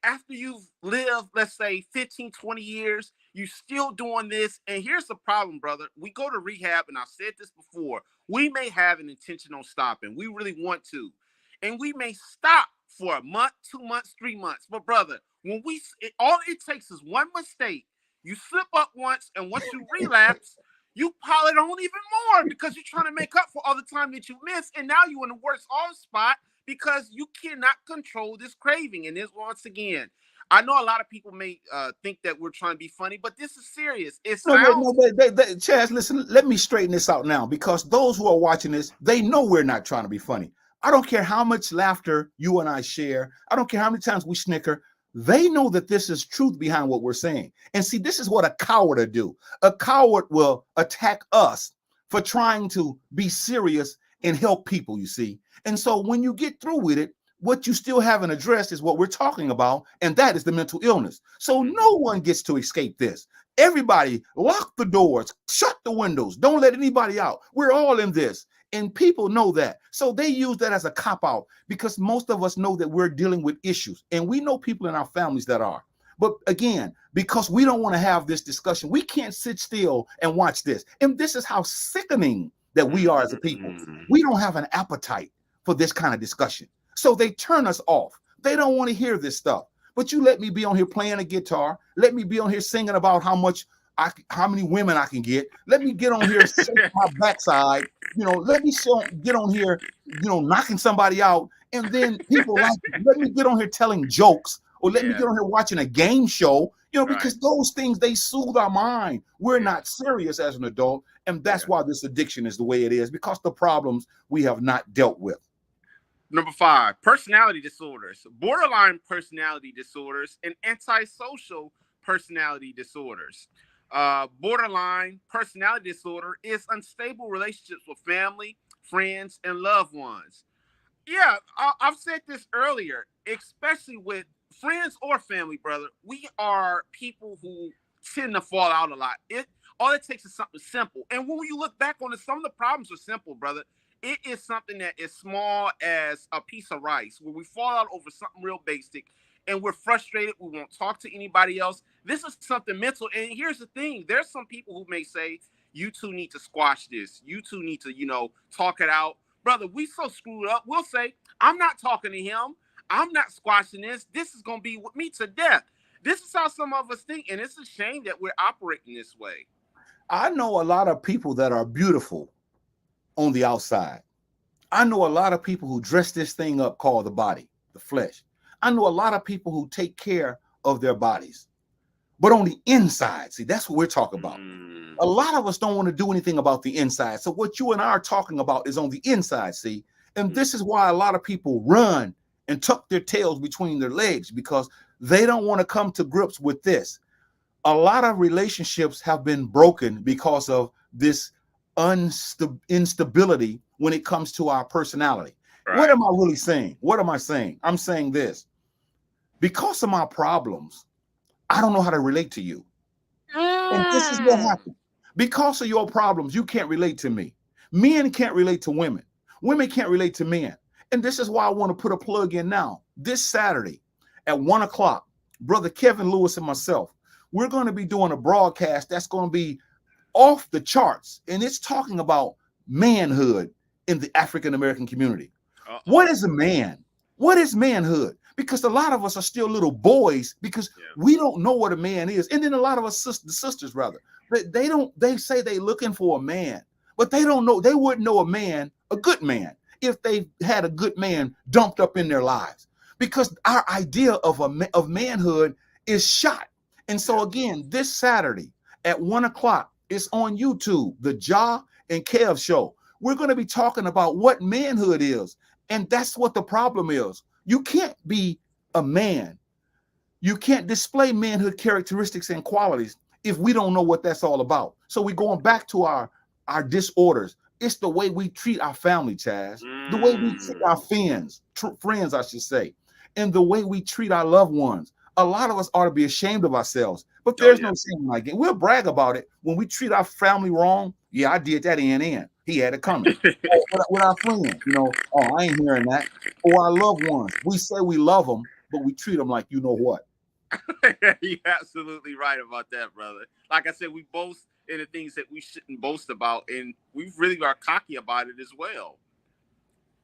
after you've lived, let's say, 15, 20 years, you're still doing this. And here's the problem, brother. We go to rehab, and I've said this before. We may have an intention on stopping. We really want to. And we may stop for a month, 2 months, 3 months. But, brother, when all it takes is one mistake. You slip up once, and once you relapse, you pile it on even more because you're trying to make up for all the time that you missed. And now you're in a worse off spot because you cannot control this craving. And this, once again, I know a lot of people may think that we're trying to be funny, but this is serious. It sounds... Chazz, listen, let me straighten this out now because those who are watching this, they know we're not trying to be funny. I don't care how much laughter you and I share. I don't care how many times we snicker. They know that this is truth behind what we're saying. And see, this is what a coward will do. A coward will attack us for trying to be serious and help people, you see. And so when you get through with it, what you still haven't addressed is what we're talking about, and that is the mental illness. So no one gets to escape this. Everybody lock the doors, shut the windows, don't let anybody out. We're all in this. And people know that. So they use that as a cop-out because most of us know that we're dealing with issues. And we know people in our families that are. But again, because we don't want to have this discussion, we can't sit still and watch this. And this is how sickening that we are as a people. We don't have an appetite for this kind of discussion. So they turn us off. They don't want to hear this stuff. But you let me be on here playing a guitar. Let me be on here singing about how many women I can get. Let me get on here shaking my backside. Let me get on here, knocking somebody out. And then people like, let me get on here telling jokes, or let me get on here watching a game show, because those things, they soothe our mind. We're not serious as an adult. And that's why this addiction is the way it is, because the problems we have not dealt with. Number 5, personality disorders, borderline personality disorders, and antisocial personality disorders. Borderline personality disorder is unstable relationships with family, friends, and loved ones. Yeah, I've said this earlier, especially with friends or family, brother. We are people who tend to fall out a lot. All it takes is something simple. And when you look back on it, some of the problems are simple, brother. It is something that is small as a piece of rice, where we fall out over something real basic and we're frustrated. We won't talk to anybody else. This is something mental. And here's the thing. There's some people who may say, you two need to squash this. You two need to, talk it out. Brother, we so screwed up. We'll say, I'm not talking to him. I'm not squashing this. This is going to be with me to death. This is how some of us think. And it's a shame that we're operating this way. I know a lot of people that are beautiful on the outside. I know a lot of people who dress this thing up called the body, the flesh. I know a lot of people who take care of their bodies. but on the inside. See, that's what we're talking about. Mm. A lot of us don't want to do anything about the inside. So what you and I are talking about is on the inside, see? And this is why a lot of people run and tuck their tails between their legs, because they don't want to come to grips with this. A lot of relationships have been broken because of this instability when it comes to our personality. Right. What am I really saying? What am I saying? I'm saying this. Because of my problems, I don't know how to relate to you. And this is what happened. Because of your problems, you can't relate to me. Men can't relate to women. Women can't relate to men. And this is why I want to put a plug in now. This Saturday at 1 o'clock, Brother Kevin Lewis and myself, we're going to be doing a broadcast that's going to be off the charts. And it's talking about manhood in the African-American community. What is a man? What is manhood? Because a lot of us are still little boys because we don't know what a man is. And then a lot of us sisters rather, they say they're looking for a man, but they don't know. They wouldn't know a man, a good man, if they had a good man dumped up in their lives, because our idea of manhood is shot. And so again, this Saturday at 1 o'clock, it's on YouTube, the Jah and Kev show. We're going to be talking about what manhood is. And that's what the problem is. You can't be a man. You can't display manhood characteristics and qualities if we don't know what that's all about. So we're going back to our disorders. It's the way we treat our family, Chazz, the way we treat our friends, I should say, and the way we treat our loved ones. A lot of us ought to be ashamed of ourselves, but there's no shame like it. We'll brag about it when we treat our family wrong. Yeah, I did that in. He had it coming. With our friends, oh, I ain't hearing that. Or our loved ones. We say we love them, but we treat them like you know what. You're absolutely right about that, brother. Like I said, we boast in the things that we shouldn't boast about, and we really are cocky about it as well.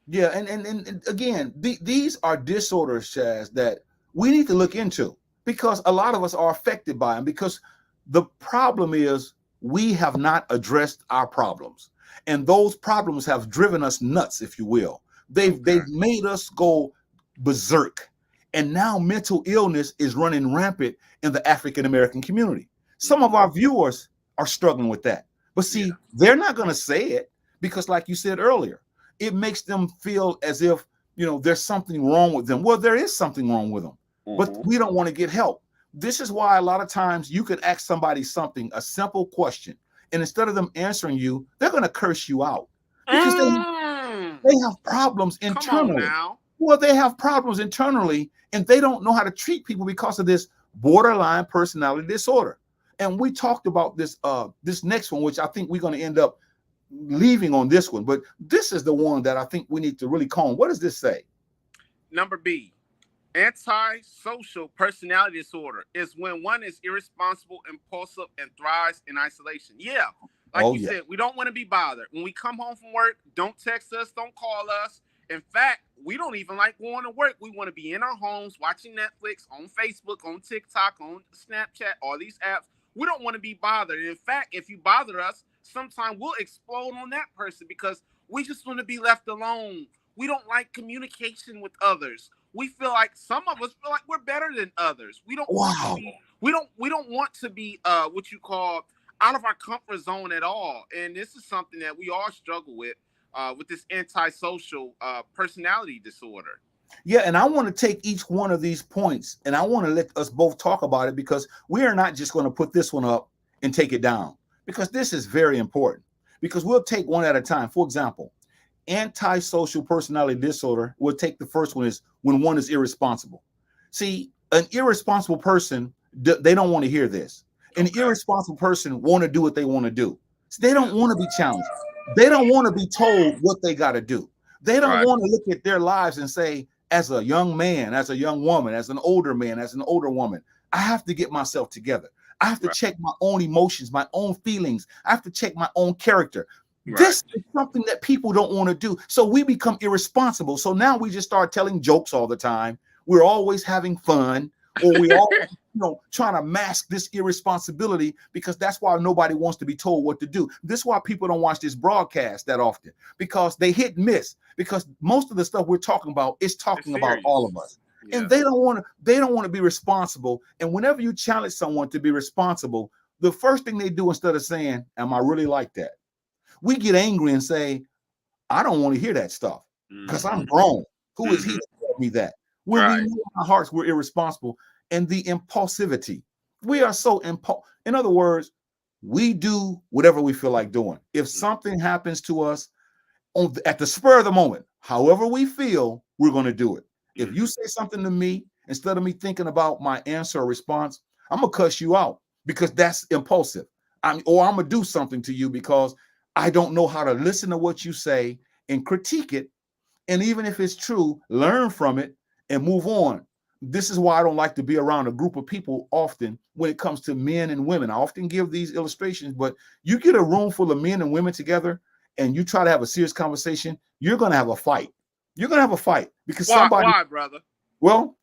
Yeah, and again, these are disorders, Chazz, that we need to look into, because a lot of us are affected by them, because the problem is we have not addressed our problems. And those problems have driven us nuts, if you will. They've made us go berserk. And now mental illness is running rampant in the African-American community. Some of our viewers are struggling with that. But see, they're not going to say it because, like you said earlier, it makes them feel as if, there's something wrong with them. Well, there is something wrong with them, but we don't want to get help. This is why a lot of times you could ask somebody something, a simple question, and instead of them answering you, they're going to curse you out because they have problems internally. Well, they have problems internally, and they don't know how to treat people because of this borderline personality disorder. And we talked about this this next one, which I think we're going to end up leaving on this one. But this is the one that I think we need to really comb. What does this say? Number B. Antisocial personality disorder is when one is irresponsible, impulsive, and thrives in isolation. Yeah, like you said, we don't want to be bothered. When we come home from work, don't text us, don't call us. In fact, we don't even like going to work. We want to be in our homes watching Netflix, on Facebook, on TikTok, on Snapchat, all these apps. We don't want to be bothered. In fact, if you bother us, sometimes we'll explode on that person because we just want to be left alone. We don't like communication with others. We feel like some of us feel like we're better than others. We don't want to be, we don't want to be what you call out of our comfort zone at all. And this is something that we all struggle with this antisocial personality disorder. Yeah, and I want to take each one of these points and I want to let us both talk about it, because we are not just going to put this one up and take it down, because this is very important, because we'll take one at a time. For example, antisocial personality disorder, we'll take the first one, is when one is irresponsible. See, an irresponsible person, they don't want to hear this. An irresponsible person want to do what they want to do. So they don't want to be challenged. They don't want to be told what they got to do. They don't want to look at their lives and say, as a young man, as a young woman, as an older man, as an older woman, I have to get myself together. I have to check my own emotions, my own feelings. I have to check my own character. This is something that people don't want to do. So we become irresponsible. So now we just start telling jokes all the time. We're always having fun, or we all, trying to mask this irresponsibility, because that's why nobody wants to be told what to do. This is why people don't watch this broadcast that often, because they hit and miss, because most of the stuff we're talking about is talking about all of us. And Yeah. they don't want to be responsible. And whenever you challenge someone to be responsible, the first thing they do, instead of saying, am I really like that? We get angry and say, I don't want to hear that stuff because I'm Mm-hmm. grown. Who is he Mm-hmm. to tell me that? When we Right. know in our hearts we're irresponsible, and the impulsivity. We are so in other words, we do whatever we feel like doing. If something happens to us at the spur of the moment, however we feel, we're going to do it. If Mm-hmm. you say something to me, instead of me thinking about my answer or response, I'm gonna cuss you out because that's impulsive. Or I'm gonna do something to you because I don't know how to listen to what you say and critique it. And even if it's true, learn from it and move on. This is why I don't like to be around a group of people often when it comes to men and women. I often give these illustrations, but you get a room full of men and women together and you try to have a serious conversation, you're going to have a fight. You're going to have a fight because Why? somebody, Why, brother? well,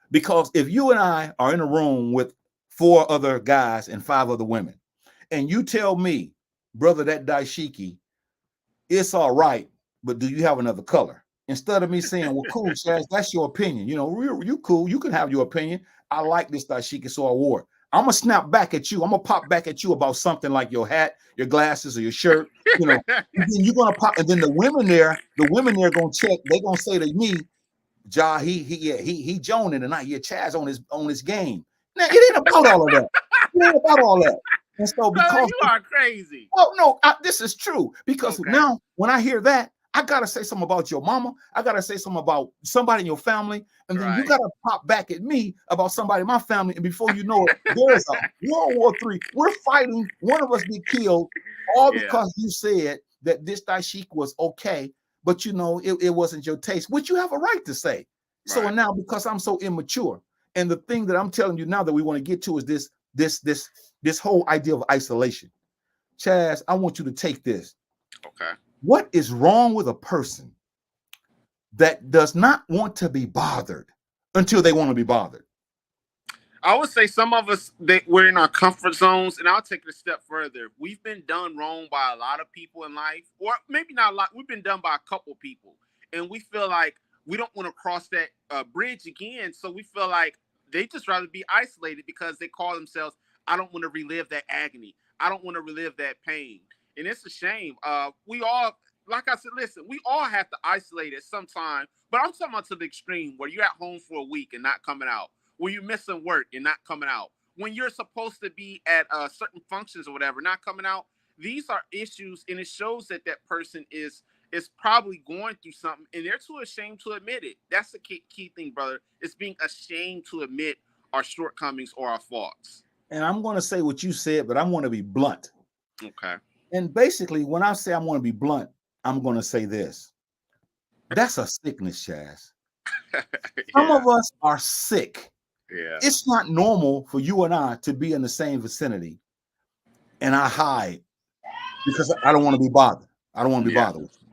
because if you and I are in a room with 4 other guys and 5 other women, and you tell me, brother, that daishiki, it's all right, but do you have another color? Instead of me saying, well, cool, Chaz, that's your opinion. You know, you cool. You can have your opinion. I like this dashiki, so I wore it. I'm gonna snap back at you. I'm gonna pop back at you about something like your hat, your glasses, or your shirt. You know, and then you're gonna pop, and then the women there gonna check. They gonna say to me, Ja, he joning tonight. Yeah, Chaz on his game. Now it ain't about all of that. It ain't about all that. And so Brother, because you are crazy. well, no, this is true because Okay. now when I hear that, I gotta say something about your mama. I gotta say something about somebody in your family, and then you Right. gotta pop back at me about somebody in my family. And before you know it, there's a World War III. We're fighting. One of us get killed, all Yeah. because you said that this daishik was okay, but you know it wasn't your taste, which you have a right to say. So Right. now because I'm so immature, and the thing that I'm telling you now that we want to get to is this whole idea of isolation. Chaz, I want you to take this. Okay. What is wrong with a person that does not want to be bothered until they want to be bothered? I would say some of us that we're in our comfort zones, and I'll take it a step further. We've been done wrong by a lot of people in life, or maybe not a lot. We've been done by a couple people, and we feel like we don't want to cross that bridge again. So we feel like they just rather be isolated because they call themselves, "I don't want to relive that agony. I don't want to relive that pain," and it's a shame. We all, like I said, listen, we all have to isolate at some time, but I'm talking about to the extreme where you're at home for a week and not coming out, when you're missing work and not coming out, when you're supposed to be at certain functions or whatever, not coming out. These are issues, and it shows that that person is probably going through something, and they're too ashamed to admit it. That's the key thing, brother. It's being ashamed to admit our shortcomings or our faults. And I'm going to say what you said, but I'm going to be blunt. Okay. And basically, when I say I'm going to be blunt, I'm going to say this. That's a sickness, Chaz. Some Yeah. of us are sick. Yeah. It's not normal for you and I to be in the same vicinity and I hide because I don't want to be bothered. I don't want to be Yeah. bothered with you.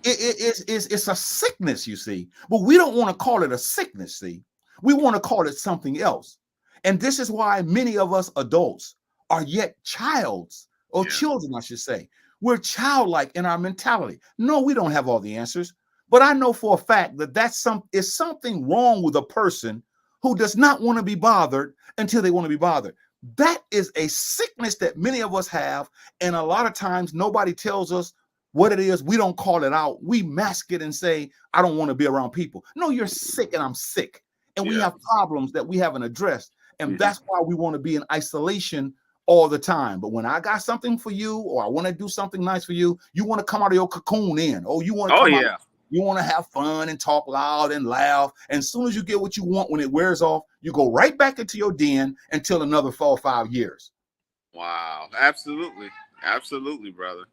It's a sickness, you see, but we don't want to call it a sickness. See, we want to call it something else. And this is why many of us adults are yet childs or Yeah. children, I should say. We're childlike in our mentality. No, we don't have all the answers, but I know for a fact that is something wrong with a person who does not want to be bothered until they want to be bothered. That is a sickness that many of us have, and a lot of times nobody tells us what it is. We don't call it out. We mask it and say, I don't want to be around people. No, you're sick and I'm sick. And we Yeah. have problems that we haven't addressed. And Mm-hmm. that's why we want to be in isolation all the time. But when I got something for you or I want to do something nice for you, you want to come out of your cocoon in. Oh, you want to Oh come out. yeah. You want to have fun and talk loud and laugh. And as soon as you get what you want, when it wears off, you go right back into your den until another 4 or 5 years. Wow. Absolutely. Absolutely, brother.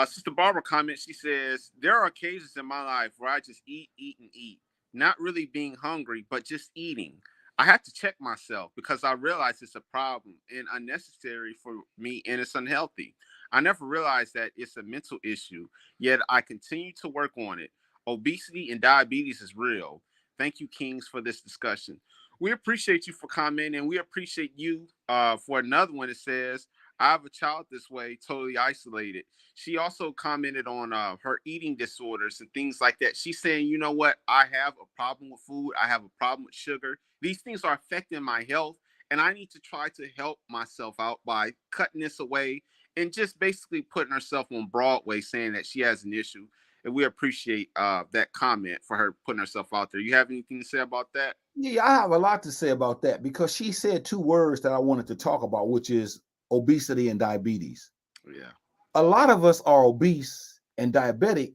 Sister Barbara comments, she says, there are occasions in my life where I just eat, eat, and eat, not really being hungry, but just eating. I have to check myself because I realize it's a problem and unnecessary for me, and it's unhealthy. I never realized that it's a mental issue, yet I continue to work on it. Obesity and diabetes is real. Thank you, Kings, for this discussion. We appreciate you for commenting, and we appreciate you for another one that says, I have a child this way, totally isolated. She also commented on her eating disorders and things like that. She's saying, you know what? I have a problem with food. I have a problem with sugar. These things are affecting my health. And I need to try to help myself out by cutting this away and just basically putting herself on Broadway, saying that she has an issue. And we appreciate that comment for her putting herself out there. You have anything to say about that? Yeah, I have a lot to say about that because she said two words that I wanted to talk about, which is obesity and diabetes. Yeah. A lot of us are obese and diabetic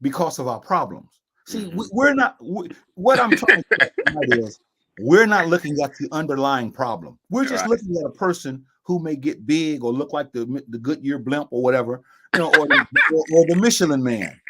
because of our problems. See, Mhm. we're not, what I'm trying to say tonight is we're not looking at the underlying problem. We're just Right. looking at a person who may get big or look like the Goodyear blimp or whatever, or the Michelin man.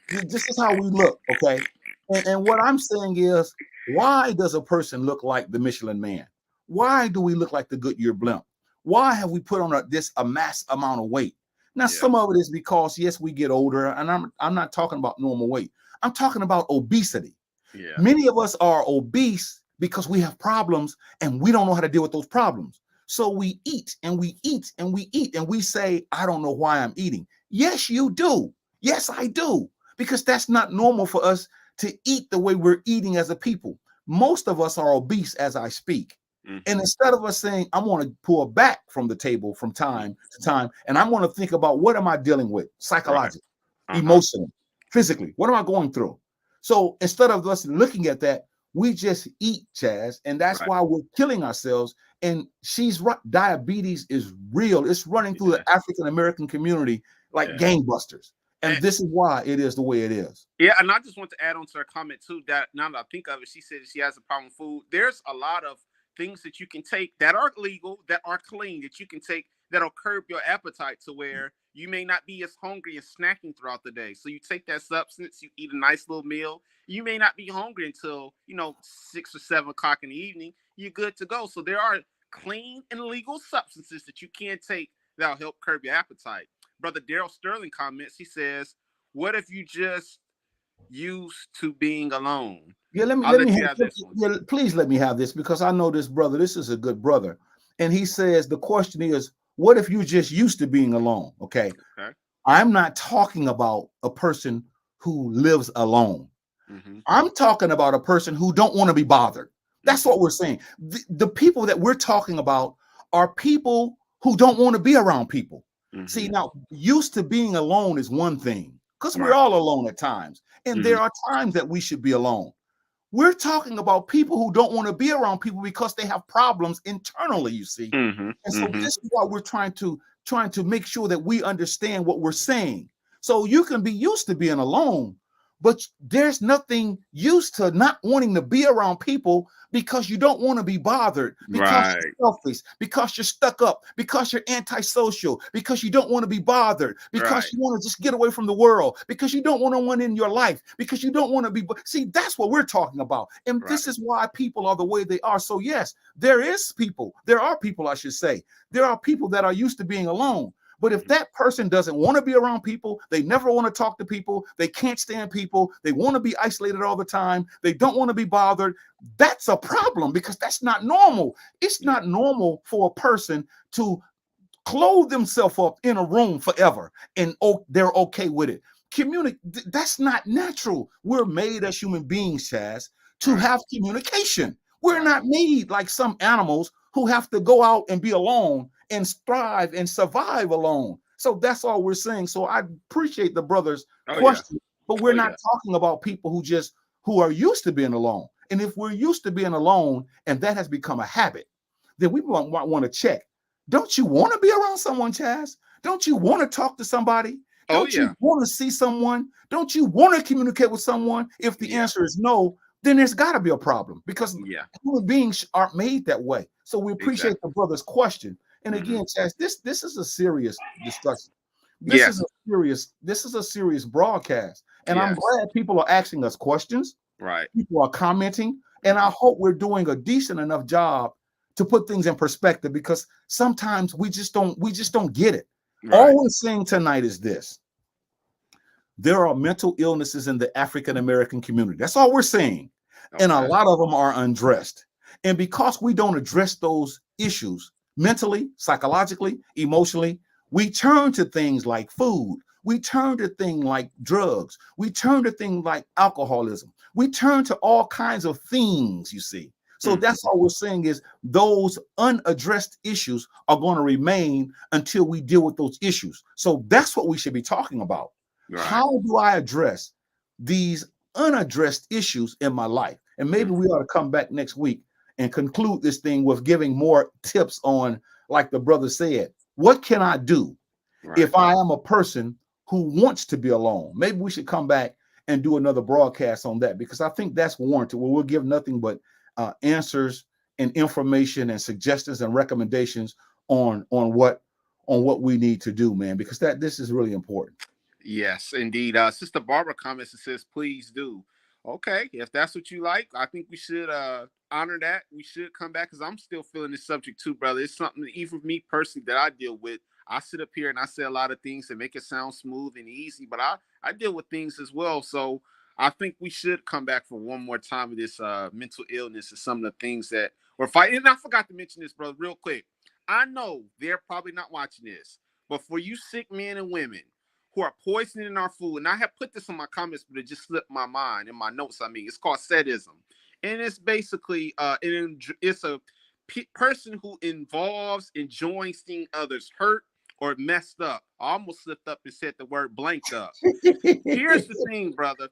This is how we look, okay? And what I'm saying is, why does a person look like the Michelin man? Why do we look like the Goodyear blimp? Why have we put on a mass amount of weight? Now, Yeah. some of it is because, yes, we get older, and I'm not talking about normal weight. I'm talking about obesity. Yeah. Many of us are obese because we have problems and we don't know how to deal with those problems. So we eat and we eat and we eat and we say, I don't know why I'm eating. Yes, you do. Yes, I do. Because that's not normal for us to eat the way we're eating as a people. Most of us are obese as I speak. Mhm. And instead of us saying, I want to pull back from the table from time to time, and I want to think about what am I dealing with psychologically, emotionally, physically? What am I going through? So instead of us looking at that, we just eat, Chazz, and that's Right. why we're killing ourselves. And she's right. Diabetes is real. It's running through Yeah. the African American community like Yeah. gangbusters. And And, this is why it is the way it is. yeah, and I just want to add on to her comment too. That now that I think of it, she said she has a problem with food. There's a lot of things that you can take that are legal, that are clean, that you can take that'll curb your appetite to where you may not be as hungry and snacking throughout the day. So you take that substance, you eat a nice little meal. You may not be hungry until 6 or 7 o'clock in the evening. You're good to go. So there are clean and legal substances that you can take that'll help curb your appetite. Brother Daryl Sterling comments. He says, "What if you just used to being alone?" Yeah, I'll let me let have, you have this one. yeah, please let me have this because I know this brother. This is a good brother. And he says the question is, what if you just used to being alone? Okay. Okay. I'm not talking about a person who lives alone. Mm-hmm. I'm talking about a person who don't want to be bothered. That's Mm-hmm. what we're saying. The people that we're talking about are people who don't want to be around people. See, Mm-hmm. now, used to being alone is one thing because we're Right. all alone at times. And Mm-hmm. there are times that we should be alone. We're talking about people who don't want to be around people because they have problems internally, you see. Mm-hmm. And so Mm-hmm. this is why we're trying to make sure that we understand what we're saying. So you can be used to being alone, but there's nothing used to not wanting to be around people because you don't want to be bothered, because Right. you're selfish, because you're stuck up, because you're antisocial, because you don't want to be bothered, because Right. you want to just get away from the world, because you don't want one in your life, because you don't want to be. See, that's what we're talking about. And Right. this is why people are the way they are. So yes, there are people, I should say. There are people that are used to being alone. But if that person doesn't want to be around people, they never want to talk to people, they can't stand people, they want to be isolated all the time, they don't want to be bothered, that's a problem because that's not normal. It's Yeah. not normal for a person to clothe themselves up in a room forever and they're okay with it. That's not natural. We're made as human beings, Chazz, to Right. have communication. We're Right. not made like some animals who have to go out and be alone and strive and survive alone. So that's all we're saying. So I appreciate the brother's Oh yeah. question, but we're Oh not yeah. talking about people who are used to being alone. And if we're used to being alone and that has become a habit, then we want to check. Don't you want to be around someone, Chazz? Don't you want to talk to somebody? Oh Don't you yeah. want to see someone? Don't you want to communicate with someone? If the Yeah. answer is no, then there's got to be a problem because Yeah. human beings aren't made that way. So we appreciate Exactly. the brother's question. And Mm-hmm. again, Chaz, this is a serious discussion. This Yeah. is a serious broadcast. And I'm Yes. glad people are asking us questions. Right. People are commenting, and I Mm-hmm. hope we're doing a decent enough job to put things in perspective because sometimes we just don't get it. Right. All we're saying tonight is this: there are mental illnesses in the African American community. That's all we're saying. And a Okay. lot of them are undressed. And because we don't address those issues, mentally, psychologically, emotionally, we turn to things like food. We turn to things like drugs. We turn to things like alcoholism. We turn to all kinds of things, you see. So that's all we're saying is those unaddressed issues are going to remain until we deal with those issues. So that's what we should be talking about. Right. How do I address these unaddressed issues in my life? And maybe we ought to come back next week and conclude this thing with giving more tips on, like the brother said, what can I do if I am a person who wants to be alone? Maybe we should come back and do another broadcast on that, because I think that's warranted. Well, we'll give nothing but answers and information and suggestions and recommendations on what we need to do, man, because this is really important. Yes, indeed. Sister Barbara comments and says, please do. Okay, if that's what you like, I think we should honor that. We should come back, because I'm still feeling this subject too, brother. It's something that even me personally that I deal with. I sit up here and I say a lot of things that make it sound smooth and easy, but I deal with things as well. So I think we should come back for one more time with this mental illness and some of the things that we're fighting. And I forgot to mention this, brother, real quick. I know they're probably not watching this, but for you sick men and women who are poisoning our food, and I have put this in my comments, but it just slipped my mind, in my notes, I mean, it's called sadism. And it's basically, it's a person who involves enjoying seeing others hurt or messed up. I almost slipped up and said the word blanked up. Here's the thing, brother.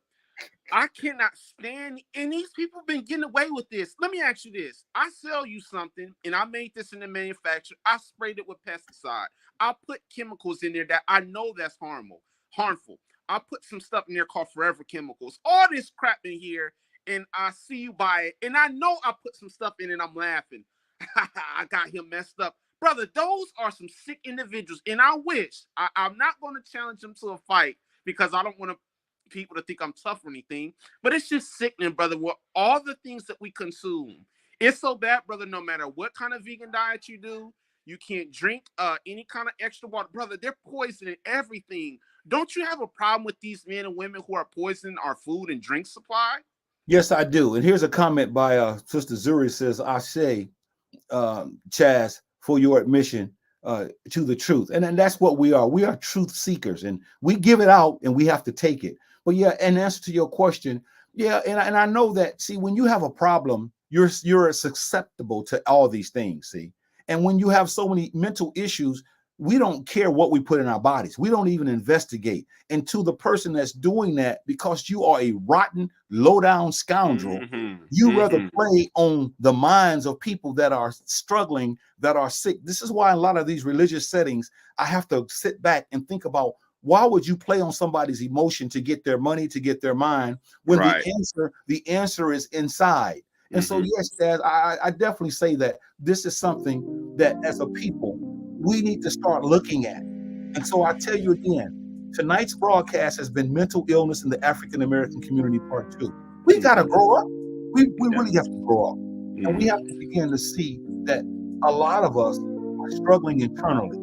I cannot stand, and these people been getting away with this. Let me ask you this. I sell you something, and I made this in the manufacturer. I sprayed it with pesticide. I put chemicals in there that I know that's harmful. I put some stuff in there called Forever Chemicals. All this crap in here, and I see you buy it, and I know I put some stuff in it, and I'm laughing. I got him messed up. Brother, those are some sick individuals, and I wish, I'm not going to challenge them to a fight, because I don't want people to think I'm tough or anything, but it's just sickening, brother, with all the things that we consume. It's so bad, brother, no matter what kind of vegan diet you do, you can't drink any kind of extra water. Brother, they're poisoning everything. Don't you have a problem with these men and women who are poisoning our food and drink supply? Yes, I do. And here's a comment by Sister Zuri, says, I say, Chazz, for your admission to the truth. And that's what we are. We are truth seekers, and we give it out and we have to take it. But yeah, in answer to your question, yeah, and I know that, see, when you have a problem, you're susceptible to all these things, see. And when you have so many mental issues, we don't care what we put in our bodies. We don't even investigate. And to the person that's doing that, because you are a rotten, low-down scoundrel, you rather play on the minds of people that are struggling, that are sick. This is why in a lot of these religious settings, I have to sit back and think about, why would you play on somebody's emotion to get their money, to get their mind, when the answer is inside? And so, yes, Dad, I definitely say that this is something that as a people, we need to start looking at. And so I tell you again, tonight's broadcast has been mental illness in the African-American community part 2. We got to grow up. We really have to grow up. And we have to begin to see that a lot of us are struggling internally.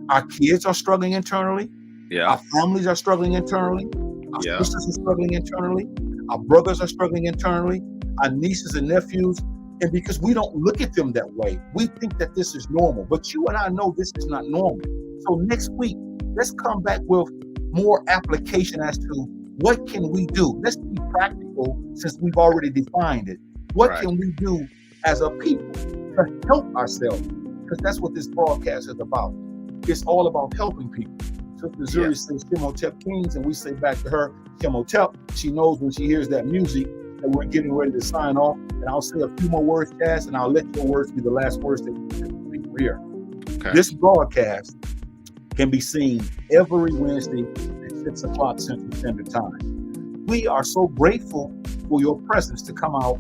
Our kids are struggling internally. Our families are struggling internally. Our sisters are struggling internally. Our brothers are struggling internally. Our nieces and nephews. And because we don't look at them that way, we think that this is normal. But you and I know this is not normal. So next week, let's come back with more application as to what can we do. Let's be practical, since we've already defined it. What can we do as a people to help ourselves? Because that's what this broadcast is about. It's all about helping people. Sister Zuri says Chemotep Kings, and we say back to her, Chemotep. She knows when she hears that music that we're getting ready to sign off. And I'll say a few more words, Chazz, and I'll let your words be the last words that people hear. This broadcast can be seen every Wednesday at 6 o'clock Central Standard Time. We are so grateful for your presence to come out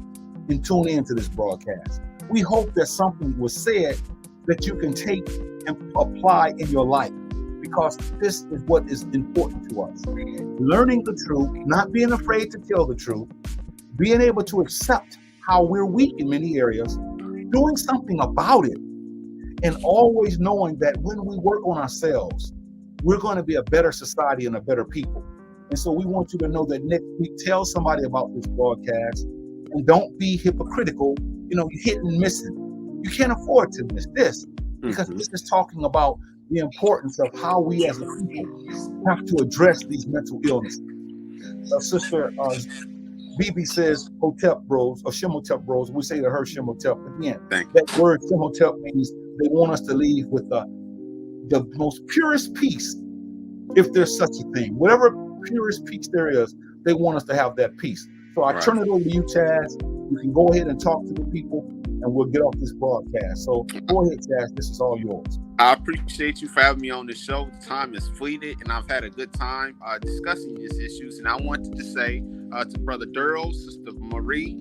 and tune into this broadcast. We hope that something was said that you can take and apply in your life, because this is what is important to us. Learning the truth, not being afraid to tell the truth, being able to accept how we're weak in many areas, doing something about it, and always knowing that when we work on ourselves, we're going to be a better society and a better people. And so we want you to know that next week, tell somebody about this broadcast, and don't be hypocritical. You know, you're hitting and missing. You can't afford to miss this. because this is talking about the importance of how we as a people have to address these mental illnesses. Sister BB says Hotep bros or Shimotep bros. We say to her Shimotep again. That word Shimotep means they want us to leave with the most purest peace, if there's such a thing. Whatever purest peace there is, they want us to have that peace. So I turn it over to you, Chazz. You can go ahead and talk to the people, and we'll get off this broadcast. So go ahead, Chazz. This is all yours. I appreciate you for having me on the show. The time is fleeted, and I've had a good time discussing these issues. And I wanted to say to Brother Durrell, Sister Marie,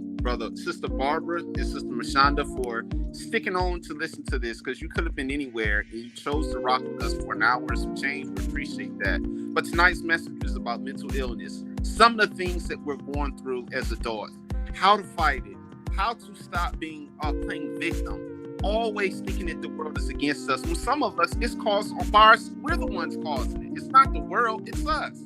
Sister Barbara, and Sister Mashonda for sticking on to listen to this, because you could have been anywhere and you chose to rock with us for an hour and some change. We appreciate that. But tonight's message is about mental illness. Some of the things that we're going through as adults, how to fight it, how to stop being playing victim, always thinking that the world is against us. When some of us, it's caused by us, we're the ones causing it. It's not the world, it's us.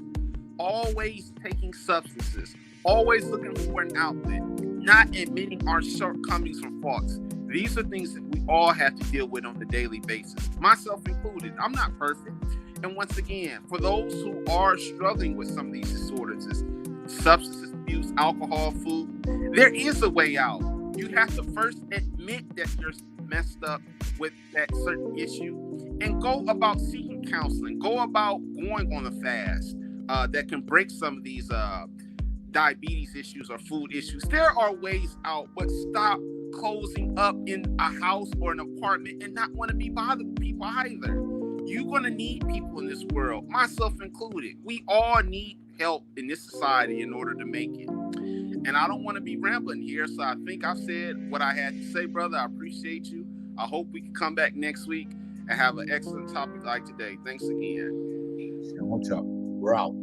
Always taking substances, always looking for an outlet, not admitting our shortcomings or faults. These are things that we all have to deal with on a daily basis, myself included. I'm not perfect. And once again, for those who are struggling with some of these disorders, substance abuse, alcohol, food, there is a way out. You have to first admit that you're messed up with that certain issue and go about seeking counseling, go about going on a fast that can break some of these diabetes issues or food issues. There are ways out, but stop closing up in a house or an apartment and not want to be bothered with people either. You're going to need people in this world, myself included. We all need help in this society in order to make it. And I don't want to be rambling here, so I think I've said what I had to say, brother. I appreciate you. I hope we can come back next week and have an excellent topic like today. Thanks again. We're out.